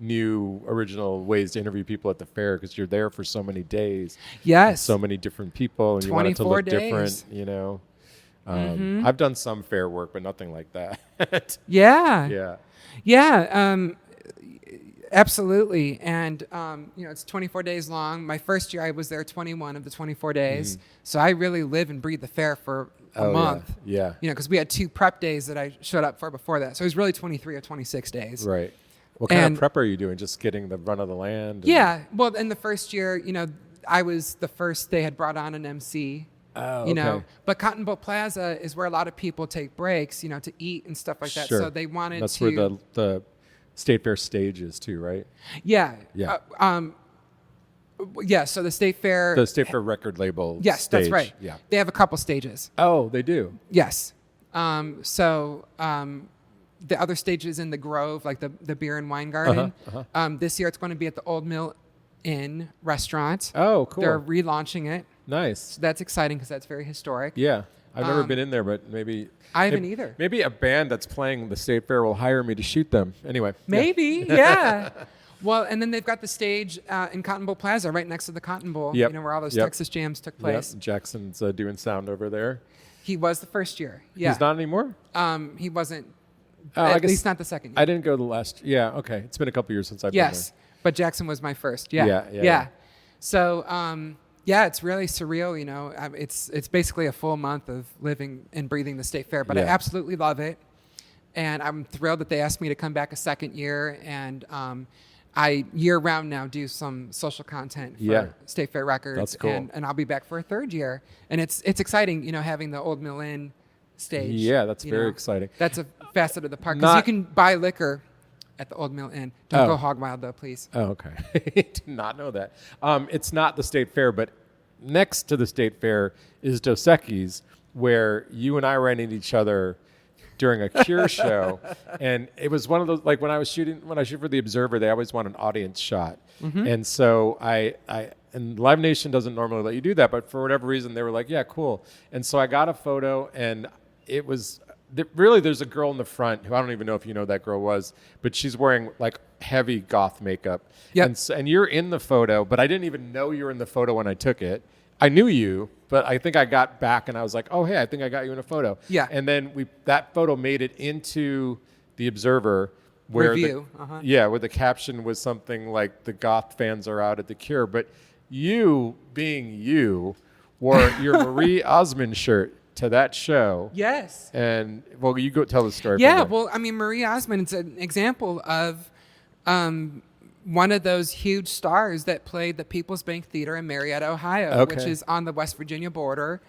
new original ways to interview people at the fair, because you're there for so many days. Yes. So many different people, and you want it to look days. different, I've done some fair work, but nothing like that. Yeah. Yeah. Absolutely. And, it's 24 days long. My first year, I was there 21 of the 24 days. So I really live and breathe the fair for a month. Yeah. Because we had 2 prep days that I showed up for before that. So it was really 23 or 26 days. Right. What kind of prep are you doing? Just getting the run of the land? Yeah. Well, in the first year, I was the first they had brought on an MC. Oh, okay. But Cotton Bowl Plaza is where a lot of people take breaks, to eat and stuff like that. Sure. So they wanted That's to. where the State Fair stage is too, right? Yeah. Yeah. So the State Fair. The State Fair record label. Yes, stage. that's right. Yeah. They have a couple stages. Oh, they do. Yes. The other stage is in the Grove, like the beer and wine garden. This year it's going to be at the Old Mill Inn restaurant. Oh, cool. They're relaunching it. Nice. So that's exciting because that's very historic. Yeah. I've never been in there, but maybe... I haven't either. Maybe a band that's playing the State Fair will hire me to shoot them. Anyway. Maybe, yeah. Well, and then they've got the stage in Cotton Bowl Plaza right next to the Cotton Bowl, where all those Texas jams took place. Yep. Jackson's doing sound over there. He was the first year. Yeah. He's not anymore? He wasn't. At least not the second year. I didn't go the last. Yeah, okay. It's been a couple years since I've been there. Yes, but Jackson was my first. Yeah. So, it's really surreal. It's basically a full month of living and breathing the State Fair, but I absolutely love it, and I'm thrilled that they asked me to come back a second year. And I year round now do some social content for State Fair Records. That's cool. And I'll be back for a third year, and it's exciting. Having the Old Mill Inn stage. Yeah, that's very exciting. That's a facet of the park, because you can buy liquor at the Old Mill Inn. Don't go hog wild though, please. Oh, okay. Did not know that. It's not the State Fair, but next to the State Fair is Dos Equis, where you and I ran into each other during a Cure show, and it was one of those, like when I shoot for the Observer, they always want an audience shot, and so and Live Nation doesn't normally let you do that, but for whatever reason they were like, yeah, cool, and so I got a photo, and it was really, there's a girl in the front who I don't even know if you know that girl was, but she's wearing like heavy goth makeup. Yep. And you're in the photo, but I didn't even know you were in the photo when I took it. I knew you, but I think I got back and I was like, oh, hey, I think I got you in a photo. Yeah. And then that photo made it into the Observer. Where Review. where the caption was something like the goth fans are out at the Cure. But you, being you, wore your Marie Osmond shirt to that show. Yes. And, well, you go tell the story. Yeah, well, I mean, Marie Osmond is an example of one of those huge stars that played the People's Bank Theater in Marietta, Ohio, which is on the West Virginia border.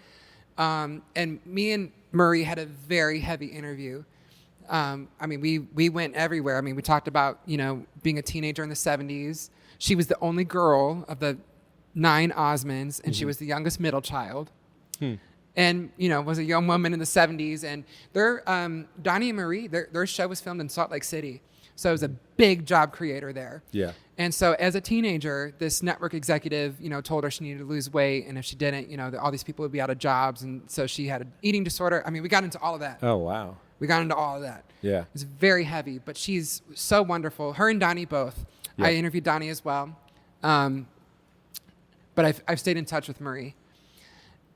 And me and Marie had a very heavy interview. I mean, we went everywhere. I mean, we talked about, being a teenager in the 70s. She was the only girl of the 9 Osmonds, and she was the youngest middle child. And, was a young woman in the 70s. And Donnie and Marie, their show was filmed in Salt Lake City. So it was a big job creator there. Yeah. And so as a teenager, this network executive, told her she needed to lose weight. And if she didn't, all these people would be out of jobs. And so she had an eating disorder. I mean, we got into all of that. Oh, wow. We got into all of that. Yeah. It's very heavy, but she's so wonderful. Her and Donnie both. Yeah. I interviewed Donnie as well. But I've stayed in touch with Marie.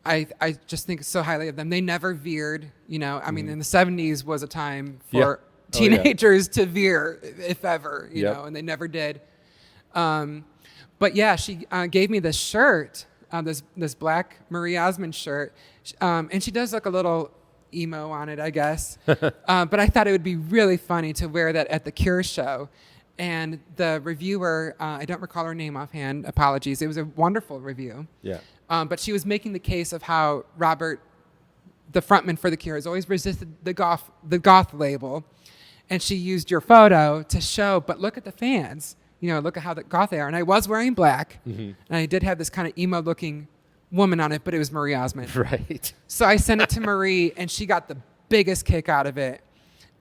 I just think so highly of them. They never veered, I mean, in the 70s was a time for teenagers to veer, if ever, you know, and they never did. But yeah, she gave me this shirt, this black Marie Osmond shirt. And she does look a little emo on it, I guess. But I thought it would be really funny to wear that at the Cure show. And the reviewer, I don't recall her name offhand, apologies. It was a wonderful review. Yeah. But she was making the case of how Robert, the frontman for the Cure, has always resisted the goth label. And she used your photo to show, but look at the fans. Look at how goth they are. And I was wearing black. And I did have this kind of emo-looking woman on it, but it was Marie Osmond. Right. So I sent it to Marie, and she got the biggest kick out of it.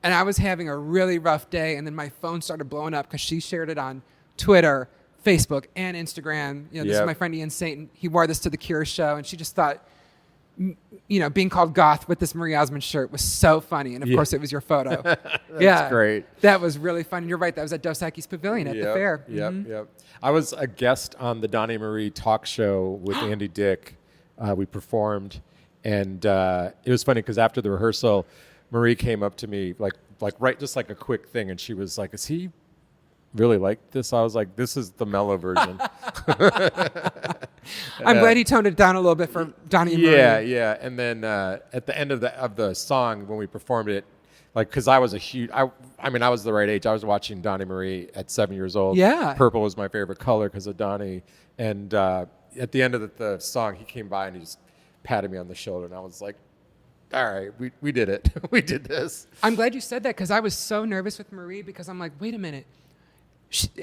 And I was having a really rough day, and then my phone started blowing up because she shared it on Twitter, Facebook, and Instagram. This is my friend Ian Saint. He wore this to the Cure show, and she just thought, being called goth with this Marie Osmond shirt was so funny. And of course, it was your photo. That's great. That was really fun. You're right. That was at Dos Equis Pavilion at the fair. Yep. I was a guest on the Donnie Marie talk show with Andy Dick. We performed, and it was funny because after the rehearsal, Marie came up to me like right, just like a quick thing, and she was like, "Is he really like this?" I was like, "This is the mellow version." I'm glad he toned it down a little bit for Donnie and Marie. Yeah. And then at the end of the song when we performed it, like, because I was I was the right age. I was watching Donnie Marie at 7 years old. Yeah. Purple was my favorite color because of Donnie. And at the end of the song, he came by and he just patted me on the shoulder, and I was like, all right, we did it. We did this. I'm glad you said that because I was so nervous with Marie because I'm like, wait a minute.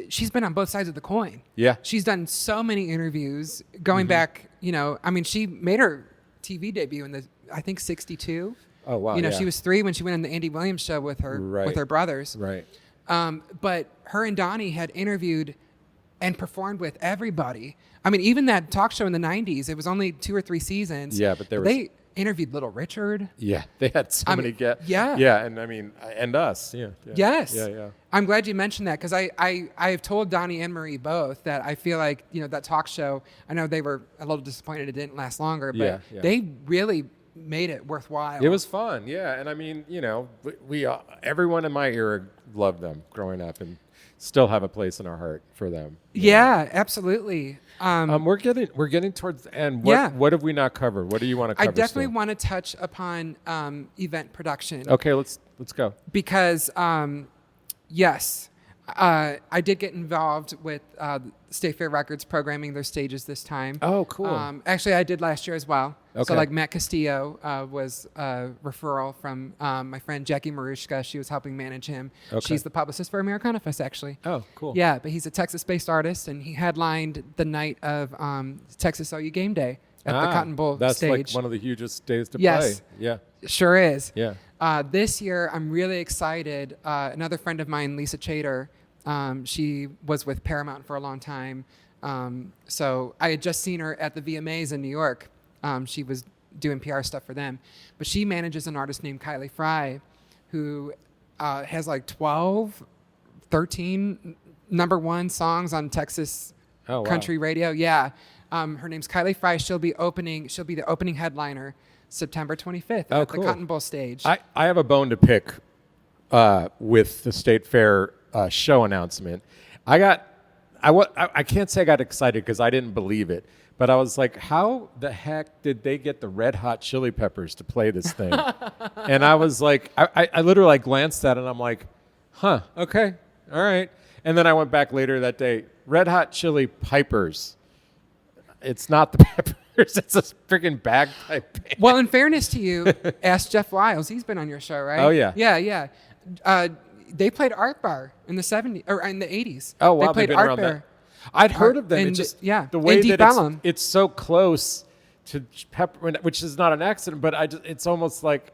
She's been on both sides of the coin. Yeah. She's done so many interviews going back, she made her TV debut in I think 62. Oh, wow. She was 3 when she went on the Andy Williams show with her brothers. Right. But her and Donnie had interviewed and performed with everybody. I mean, even that talk show in the 90s, it was only 2 or 3 seasons. Yeah, but they interviewed Little Richard. Yeah, they had so many guests. Yeah. Yeah, and I mean, and us. Yeah. Yes. Yeah. I'm glad you mentioned that because I have told Donnie and Marie both that I feel like, that talk show, I know they were a little disappointed it didn't last longer, but they really made it worthwhile. It was fun, yeah. And I mean, we everyone in my era loved them growing up and still have a place in our heart for them. Yeah, absolutely. We're getting towards the end. What have we not covered? What do you want to cover? I definitely want to touch upon event production. Okay, let's go. Because yes, I did get involved with State Fair Records programming their stages this time. Oh, cool. Actually, I did last year as well. Okay. So like Matt Castillo was a referral from my friend Jackie Marushka. She was helping manage him. Okay. She's the publicist for Americana Fest, actually. Oh, cool. Yeah, but he's a Texas-based artist, and he headlined the night of Texas OU Game Day at the Cotton Bowl that's stage. That's like one of the hugest days to Yes. play. Yeah. Sure is. Yeah. This year, I'm really excited. Another friend of mine, Lisa Chater, she was with Paramount for a long time. So I had just seen her at the VMAs in New York. She was doing PR stuff for them. But she manages an artist named Kylie Fry, who has like 12, 13 number one songs on Texas country radio. Yeah. Her name's Kylie Fry. She'll be the opening headliner September 25th at the Cotton Bowl stage. I have a bone to pick with the State Fair show announcement. I can't say I got excited because I didn't believe it, but I was like, how the heck did they get the Red Hot Chili Peppers to play this thing? And I was like, I literally glanced at it and I'm like, huh, okay, all right. And then I went back later that day, Red Hot Chili Pipers. It's not the Peppers. It's a freaking bagpipe band. Well, in fairness to you, ask Jeff Lyles. He's been on your show, right? Oh, yeah. Yeah. They played Art Bar in the 70s or in the 80s. Oh, wow. They played They've been Art around Bar. that. I'd heard of them. The way that it's so close to Pepper, which is not an accident, but it's almost like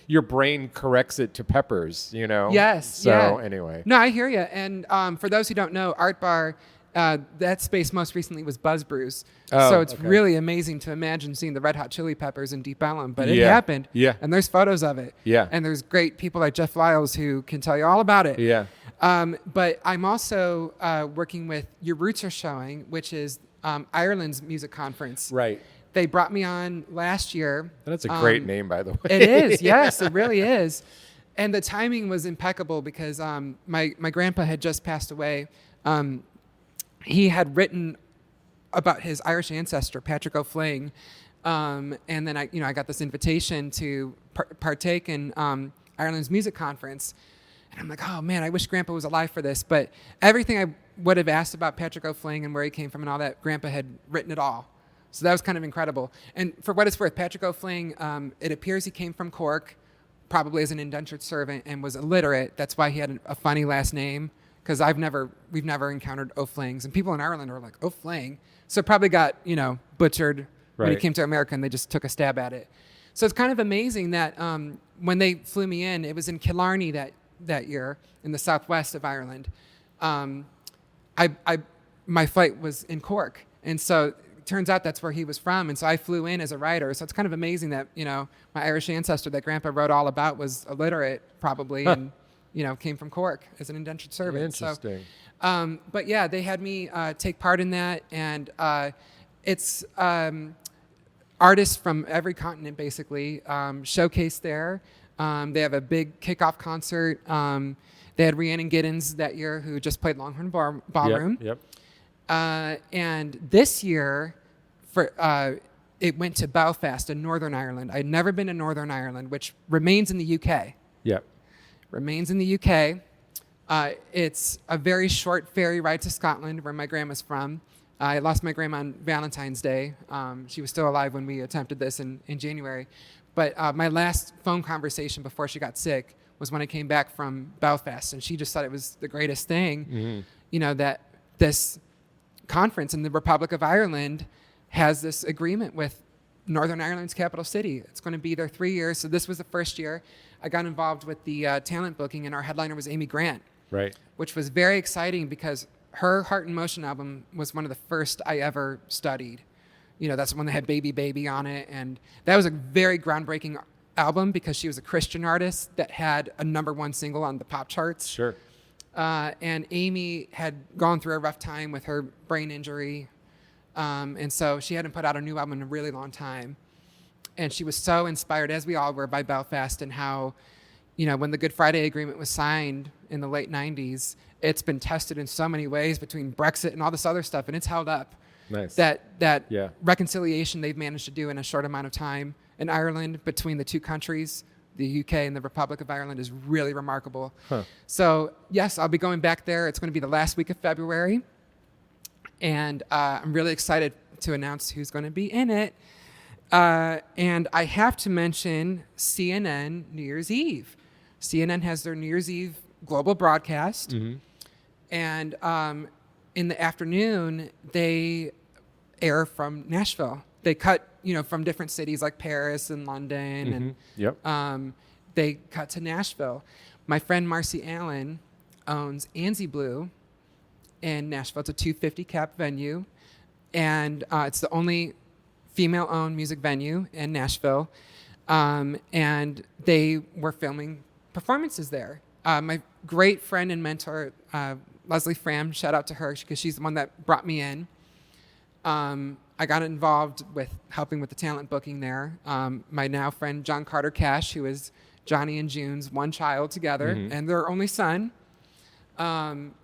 your brain corrects it to Peppers, you know? Yes. So anyway. No, I hear you. And for those who don't know, Art Bar, that space most recently was Buzz Brews. So it's really amazing to imagine seeing the Red Hot Chili Peppers in Deep Ellum, but it happened. Yeah. And there's photos of it. Yeah. And there's great people like Jeff Lyles who can tell you all about it. Yeah. But I'm also working with Your Roots Are Showing, which is Ireland's music conference. Right. They brought me on last year. That's a great name, by the way. It is. Yes, it really is. And the timing was impeccable because my grandpa had just passed away. He had written about his Irish ancestor, Patrick O'Flynn, and then I got this invitation to partake in Ireland's music conference, and I'm like, oh man, I wish Grandpa was alive for this. But everything I would have asked about Patrick O'Flynn and where he came from and all that, Grandpa had written it all. So that was kind of incredible. And for what it's worth, Patrick O'Flynn, it appears he came from Cork, probably as an indentured servant, and was illiterate. That's why he had a funny last name. Because we've never encountered O'Flynns, and people in Ireland are like O'Flynn, so probably got butchered when he came to America, and they just took a stab at it. So it's kind of amazing that when they flew me in, it was in Killarney that year in the southwest of Ireland. My flight was in Cork, and so it turns out that's where he was from, and so I flew in as a writer. So it's kind of amazing that my Irish ancestor that Grandpa wrote all about was illiterate probably, and came from Cork as an indentured servant. Interesting. So, but yeah, they had me take part in that, and it's artists from every continent basically showcased there. They have a big kickoff concert. They had Rhiannon Giddens that year, who just played Longhorn Ballroom. Yep. And this year, it went to Belfast in Northern Ireland. I'd never been to Northern Ireland, which remains in the UK. Yep. Remains in the UK. It's a very short ferry ride to Scotland, where my grandma's from. I lost my grandma on Valentine's Day. She was still alive when we attempted this in January. But my last phone conversation before she got sick was when I came back from Belfast, and she just thought it was the greatest thing, that this conference in the Republic of Ireland has this agreement with Northern Ireland's capital city. It's going to be there 3 years. So this was the first year. I got involved with the talent booking, and our headliner was Amy Grant, right? Which was very exciting because her Heart in Motion album was one of the first I ever studied. That's the one that had Baby Baby on it, and that was a very groundbreaking album because she was a Christian artist that had a #1 single on the pop charts. Sure. And Amy had gone through a rough time with her brain injury, and so she hadn't put out a new album in a really long time. And she was so inspired, as we all were, by Belfast and how, when the Good Friday Agreement was signed in the late 90s, it's been tested in so many ways between Brexit and all this other stuff, and it's held up. Nice. That reconciliation they've managed to do in a short amount of time in Ireland between the two countries, the UK and the Republic of Ireland, is really remarkable. Huh. So, yes, I'll be going back there. It's going to be the last week of February, and I'm really excited to announce who's going to be in it. And I have to mention CNN New Year's Eve. CNN has their New Year's Eve global broadcast. And in the afternoon, they air from Nashville. They cut, from different cities like Paris and London. And they cut to Nashville. My friend Marcy Allen owns Anzie Blue in Nashville. It's a 250 cap venue. And it's the only female-owned music venue in Nashville, and they were filming performances there. My great friend and mentor, Leslie Fram, shout out to her because she's the one that brought me in. I got involved with helping with the talent booking there. My now friend John Carter Cash, who is Johnny and June's one child together, and their only son.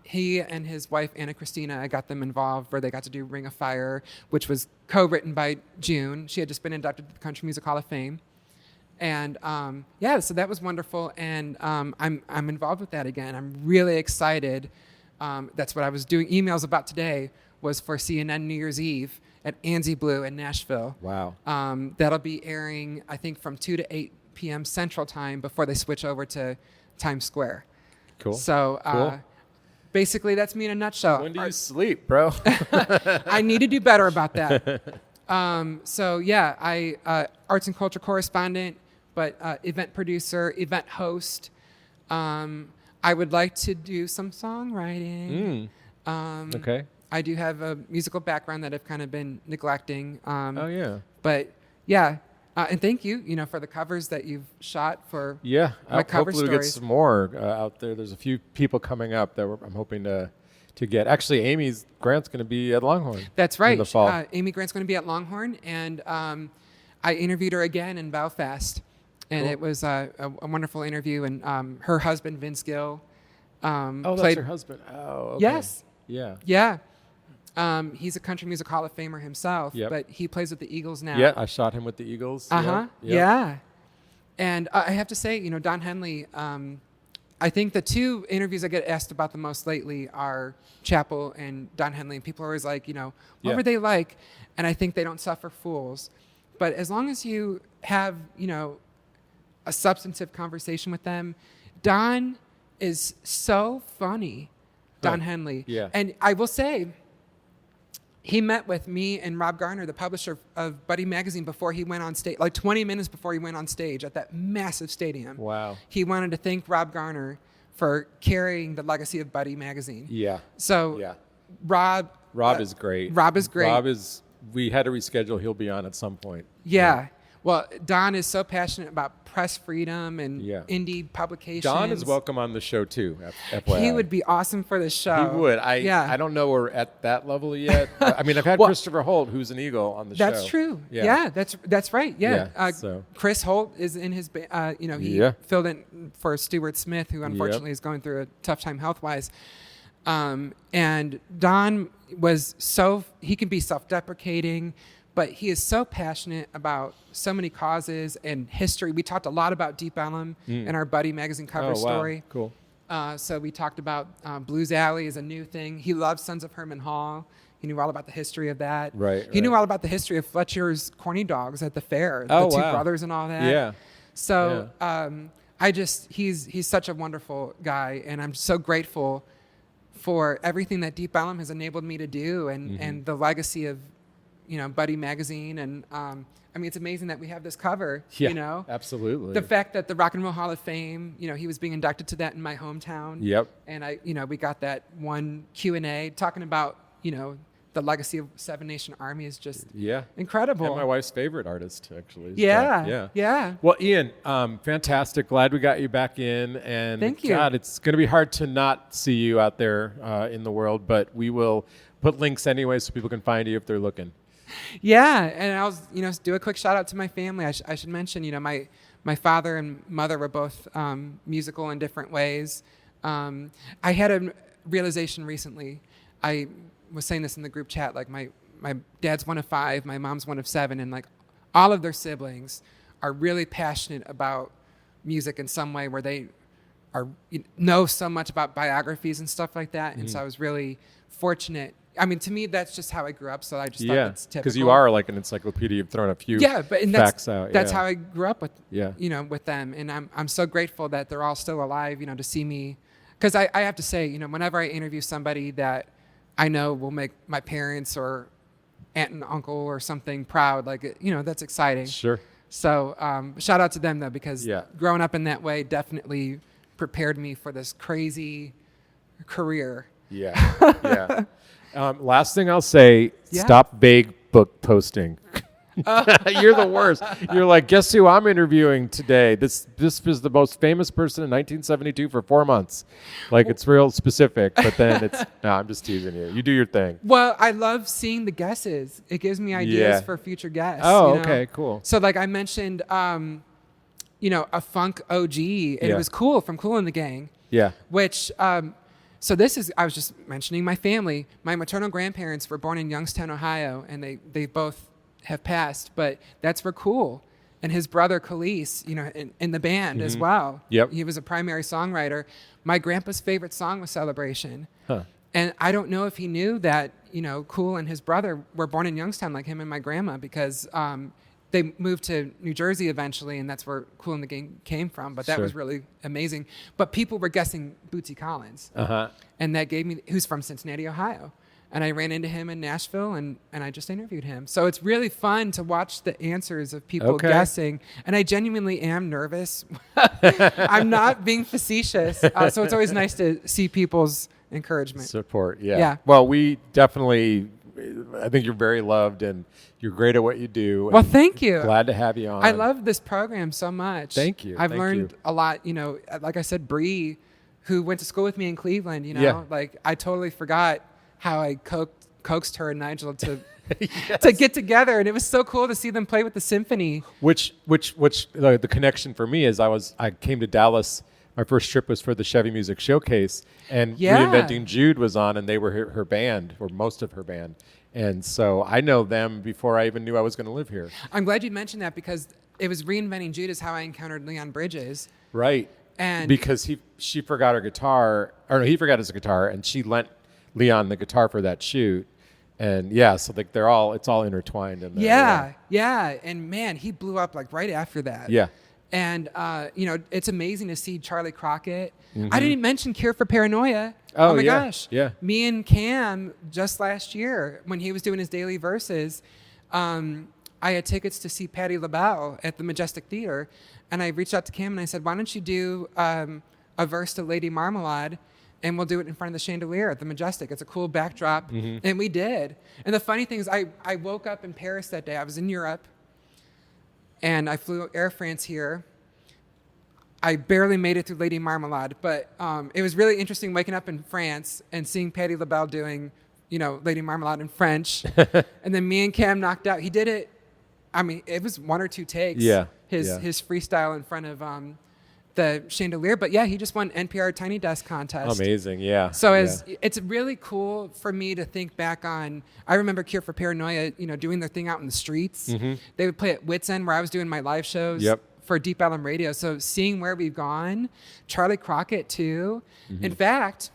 He and his wife Anna Christina, I got them involved where they got to do Ring of Fire, which was co-written by June. She had just been inducted to the Country Music Hall of Fame. And so that was wonderful, and I'm involved with that again. I'm really excited. That's what I was doing emails about today, was for CNN New Year's Eve at Anzie Blue in Nashville. Wow. That'll be airing, I think, from 2 to 8 p.m. Central Time before they switch over to Times Square. Cool. So cool. Basically, that's me in a nutshell. When do you sleep, bro? I need to do better about that. I arts and culture correspondent, but event producer, event host. I would like to do some songwriting. Okay. I do have a musical background that I've kind of been neglecting. But yeah, and thank you, for the covers that you've shot for my cover hopefully stories. we get some more out there. There's a few people coming up that I'm hoping to get. Actually, Amy's Grant's going to be at Longhorn. That's right. In the fall. Amy Grant's going to be at Longhorn, and I interviewed her again in Belfast, and it was a wonderful interview. And her husband, Vince Gill, that's played her husband. Oh, okay. Yes. Yeah. Yeah. He's a Country Music Hall of Famer himself, Yep. but he plays with the Eagles now. Yeah, I shot him with the Eagles. Uh-huh. Yep. Yeah. And I have to say, Don Henley, I think the two interviews I get asked about the most lately are Chappell and Don Henley. And people are always like, what were they like? And I think they don't suffer fools. But as long as you have, a substantive conversation with them, Don is so funny, Don Henley. Yeah. And I will say, he met with me and Rob Garner, the publisher of Buddy Magazine, before he went on stage, like 20 minutes before he went on stage at that massive stadium. Wow. He wanted to thank Rob Garner for carrying the legacy of Buddy Magazine. Yeah. So Yeah. Rob is great. Rob is great. We had to reschedule. He'll be on at some point. Yeah. Well, Don is so passionate about press freedom and Yeah. indie publications. Don is welcome on the show too. FYI. He would be awesome for the show. He would. I don't know we're at that level yet. I mean, I've had Christopher Holt, who's an Eagle, on the show. That's true. Yeah, that's right. Yeah. So. Chris Holt is in his, he filled in for Stuart Smith, who unfortunately is going through a tough time health-wise. And Don he can be self-deprecating, but he is so passionate about so many causes and history. We talked a lot about Deep Ellum in our Buddy Magazine cover story. Cool. So we talked about Blues Alley is a new thing. He loves Sons of Herman Hall. He knew all about the history of that. Right. He knew all about the history of Fletcher's corny dogs at the fair, the two brothers and all that. Yeah. So he's such a wonderful guy, and I'm so grateful for everything that Deep Ellum has enabled me to do, and the legacy of Buddy Magazine. And it's amazing that we have this cover. Yeah, absolutely. The fact that the Rock and Roll Hall of Fame, he was being inducted to that in my hometown. Yep. And we got that one Q&A talking about the legacy of Seven Nation Army is just incredible. And my wife's favorite artist, actually. Yeah. Well, Ian, fantastic. Glad we got you back in. And thank you. God, it's going to be hard to not see you out there in the world, but we will put links anyway so people can find you if they're looking. Yeah, and I'll do a quick shout out to my family. I should mention, my father and mother were both musical in different ways. I had a realization recently. I was saying this in the group chat. Like my dad's one of 5, my mom's one of 7, and like all of their siblings are really passionate about music in some way, where they know so much about biographies and stuff like that. And so I was really fortunate. I mean, to me, that's just how I grew up. So I just thought that's typical. Because you are like an encyclopedia. You've thrown a few facts out. That's how I grew up with, with them. And I'm so grateful that they're all still alive, to see me. Because I have to say, whenever I interview somebody that I know will make my parents or aunt and uncle or something proud, like, that's exciting. Sure. So shout out to them, though, because growing up in that way definitely prepared me for this crazy career. Yeah. Last thing I'll say, stop vague book posting. You're the worst. You're like, guess who I'm interviewing today? This was the most famous person in 1972 for 4 months. Like, it's real specific, but then it's, no, I'm just teasing you. You do your thing. Well, I love seeing the guesses. It gives me ideas for future guests. Oh, you know? okay, cool. So like I mentioned, a funk OG, and it was Cool from Cool and the Gang. Yeah. Which, so this is, I was just mentioning my family. My maternal grandparents were born in Youngstown, Ohio, and they both have passed, but that's for Cool. And his brother, Khalees, in the band as well. Yep. He was a primary songwriter. My grandpa's favorite song was Celebration. Huh. And I don't know if he knew that, Cool and his brother were born in Youngstown like him and my grandma, because they moved to New Jersey eventually, and that's where Cool and the Gang came from. But that was really amazing. But people were guessing Bootsy Collins. Uh-huh. And that gave me, who's from Cincinnati, Ohio. And I ran into him in Nashville, and I just interviewed him. So it's really fun to watch the answers of people guessing. And I genuinely am nervous. I'm not being facetious. So it's always nice to see people's encouragement. Support, yeah. Well, we definitely, I think you're very loved, and you're great at what you do. Well, thank you. Glad to have you on. I love this program so much. Thank you. I've learned a lot, like I said, Bree, who went to school with me in Cleveland, like I totally forgot how I coaxed her and Nigel to to get together, and it was so cool to see them play with the symphony. Which the connection for me is I came to Dallas. My first trip was for the Chevy Music Showcase, and Reinventing Jude was on, and they were her band, or most of her band, and so I know them before I even knew I was going to live here. I'm glad you mentioned that, because it was Reinventing Jude is how I encountered Leon Bridges. Right, and because she forgot her guitar, or no, he forgot his guitar, and she lent Leon the guitar for that shoot, and so like it's all intertwined in there. And man, he blew up like right after that. And it's amazing to see Charlie Crockett. I didn't even mention Cure for Paranoia. Oh my gosh, me and Cam just last year when he was doing his daily verses, I had tickets to see Patti LaBelle at the Majestic Theater, and I reached out to Cam and I said, why don't you do a verse to Lady Marmalade, and we'll do it in front of the chandelier at the Majestic. It's a cool backdrop. And we did. And the funny thing is I woke up in Paris that day. I was in Europe, and I flew Air France here. I barely made it through Lady Marmalade, but it was really interesting waking up in France and seeing Patti LaBelle doing, Lady Marmalade in French. And then me and Cam knocked out. He did it. I mean, it was 1 or 2 takes. His freestyle in front of the chandelier, but he just won NPR Tiny Desk contest. Amazing, So it's really cool for me to think back on. I remember Cure for Paranoia, doing their thing out in the streets. They would play at Wits End, where I was doing my live shows for Deep Ellum Radio. So seeing where we've gone, Charlie Crockett too. In fact,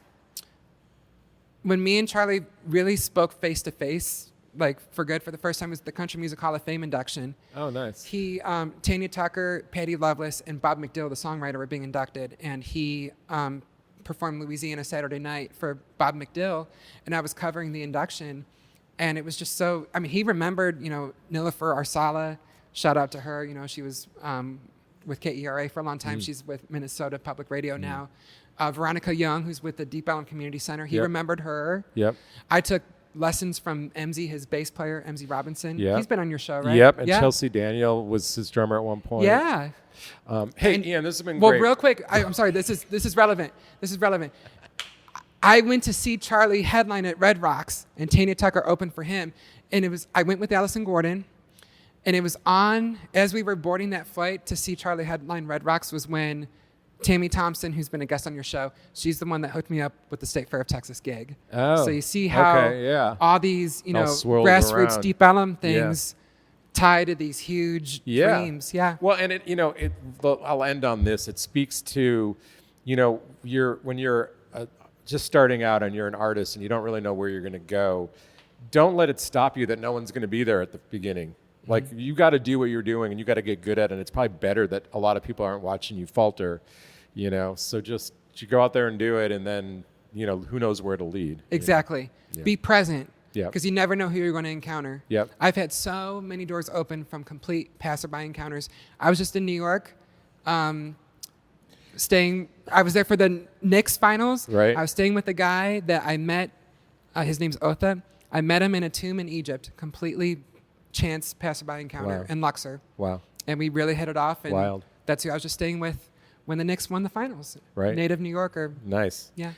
when me and Charlie really spoke face to face, like for good for the first time, was the Country Music Hall of Fame induction. Oh, nice. He, Tanya Tucker, Patty Loveless, and Bob McDill, the songwriter, were being inducted, and he performed Louisiana Saturday Night for Bob McDill, and I was covering the induction, and it was just so, he remembered, Nilofer Arsala, shout out to her, she was with KERA for a long time. She's with Minnesota Public Radio now. Veronica Young, who's with the Deep Ellum Community Center, he remembered her. I took lessons from emcee, his bass player, emcee Robinson. He's been on your show, right? And Chelsea Daniel was his drummer at one point. Hey, Ian, this has been great. Well, real quick, I'm sorry, this is relevant. I went to see Charlie headline at Red Rocks, and Tanya Tucker opened for him, and I went with Allison Gordon, and it was on, as we were boarding that flight to see Charlie headline Red Rocks, was when Tammy Thompson, who's been a guest on your show, she's the one that hooked me up with the State Fair of Texas gig. So you see how all these, grassroots around. Deep Ellum things tie to these huge dreams. Well, and I'll end on this. It speaks to, when you're just starting out and you're an artist and you don't really know where you're going to go, don't let it stop you that no one's going to be there at the beginning. Like, you got to do what you're doing, and you got to get good at it. And it's probably better that a lot of people aren't watching you falter, So just you go out there and do it, and then, who knows where it'll lead. Exactly. Be present. Because you never know who you're going to encounter. I've had so many doors open from complete passerby encounters. I was just in New York, I was there for the Knicks finals. Right. I was staying with a guy that I met. His name's Otha. I met him in a tomb in Egypt, completely chance passerby encounter in Luxor. Wow. And we really hit it off. And Wild. that's who I was just staying with when the Knicks won the finals. Right. Native New Yorker. Nice. Yeah.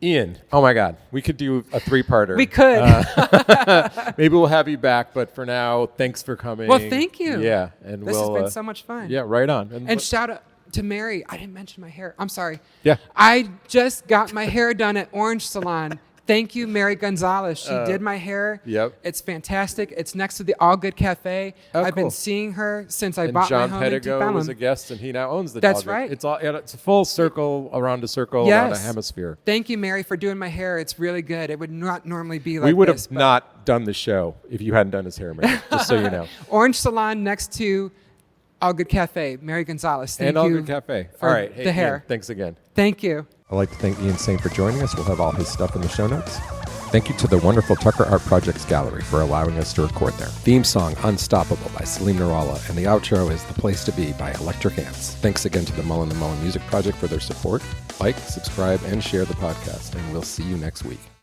Ian, oh my God, we could do a 3-parter. We could. Maybe we'll have you back, but for now, thanks for coming. Well, thank you. Yeah, and This has been so much fun. Yeah, right on. And shout out to Mary. I didn't mention my hair. I'm sorry. Yeah. I just got my hair done at Orange Salon. Thank you, Mary Gonzalez. She did my hair. Yep. It's fantastic. It's next to the All Good Cafe. Oh, I've cool. been seeing her since I And bought John my home in Pedigo Pelham. was a guest, and he now owns the That's All Good. right. It's a full circle around a circle around a hemisphere. Thank you, Mary, for doing my hair. It's really good. It would not normally be like We would this. have not done the show if you hadn't done his hair, Mary, just so you know. Orange Salon next to All Good Cafe. Mary Gonzalez. Thank And you. All Good Cafe. for All right. Hey, the hair. Ian, thanks again. Thank you. I'd like to thank Ian Saint for joining us. We'll have all his stuff in the show notes. Thank you to the wonderful Tucker Art Projects Gallery for allowing us to record there. Theme song Unstoppable by Salim Narala, and the outro is The Place to Be by Electric Ants. Thanks again to the Mullen & Mullen Music Project for their support. Like, subscribe, and share the podcast, and we'll see you next week.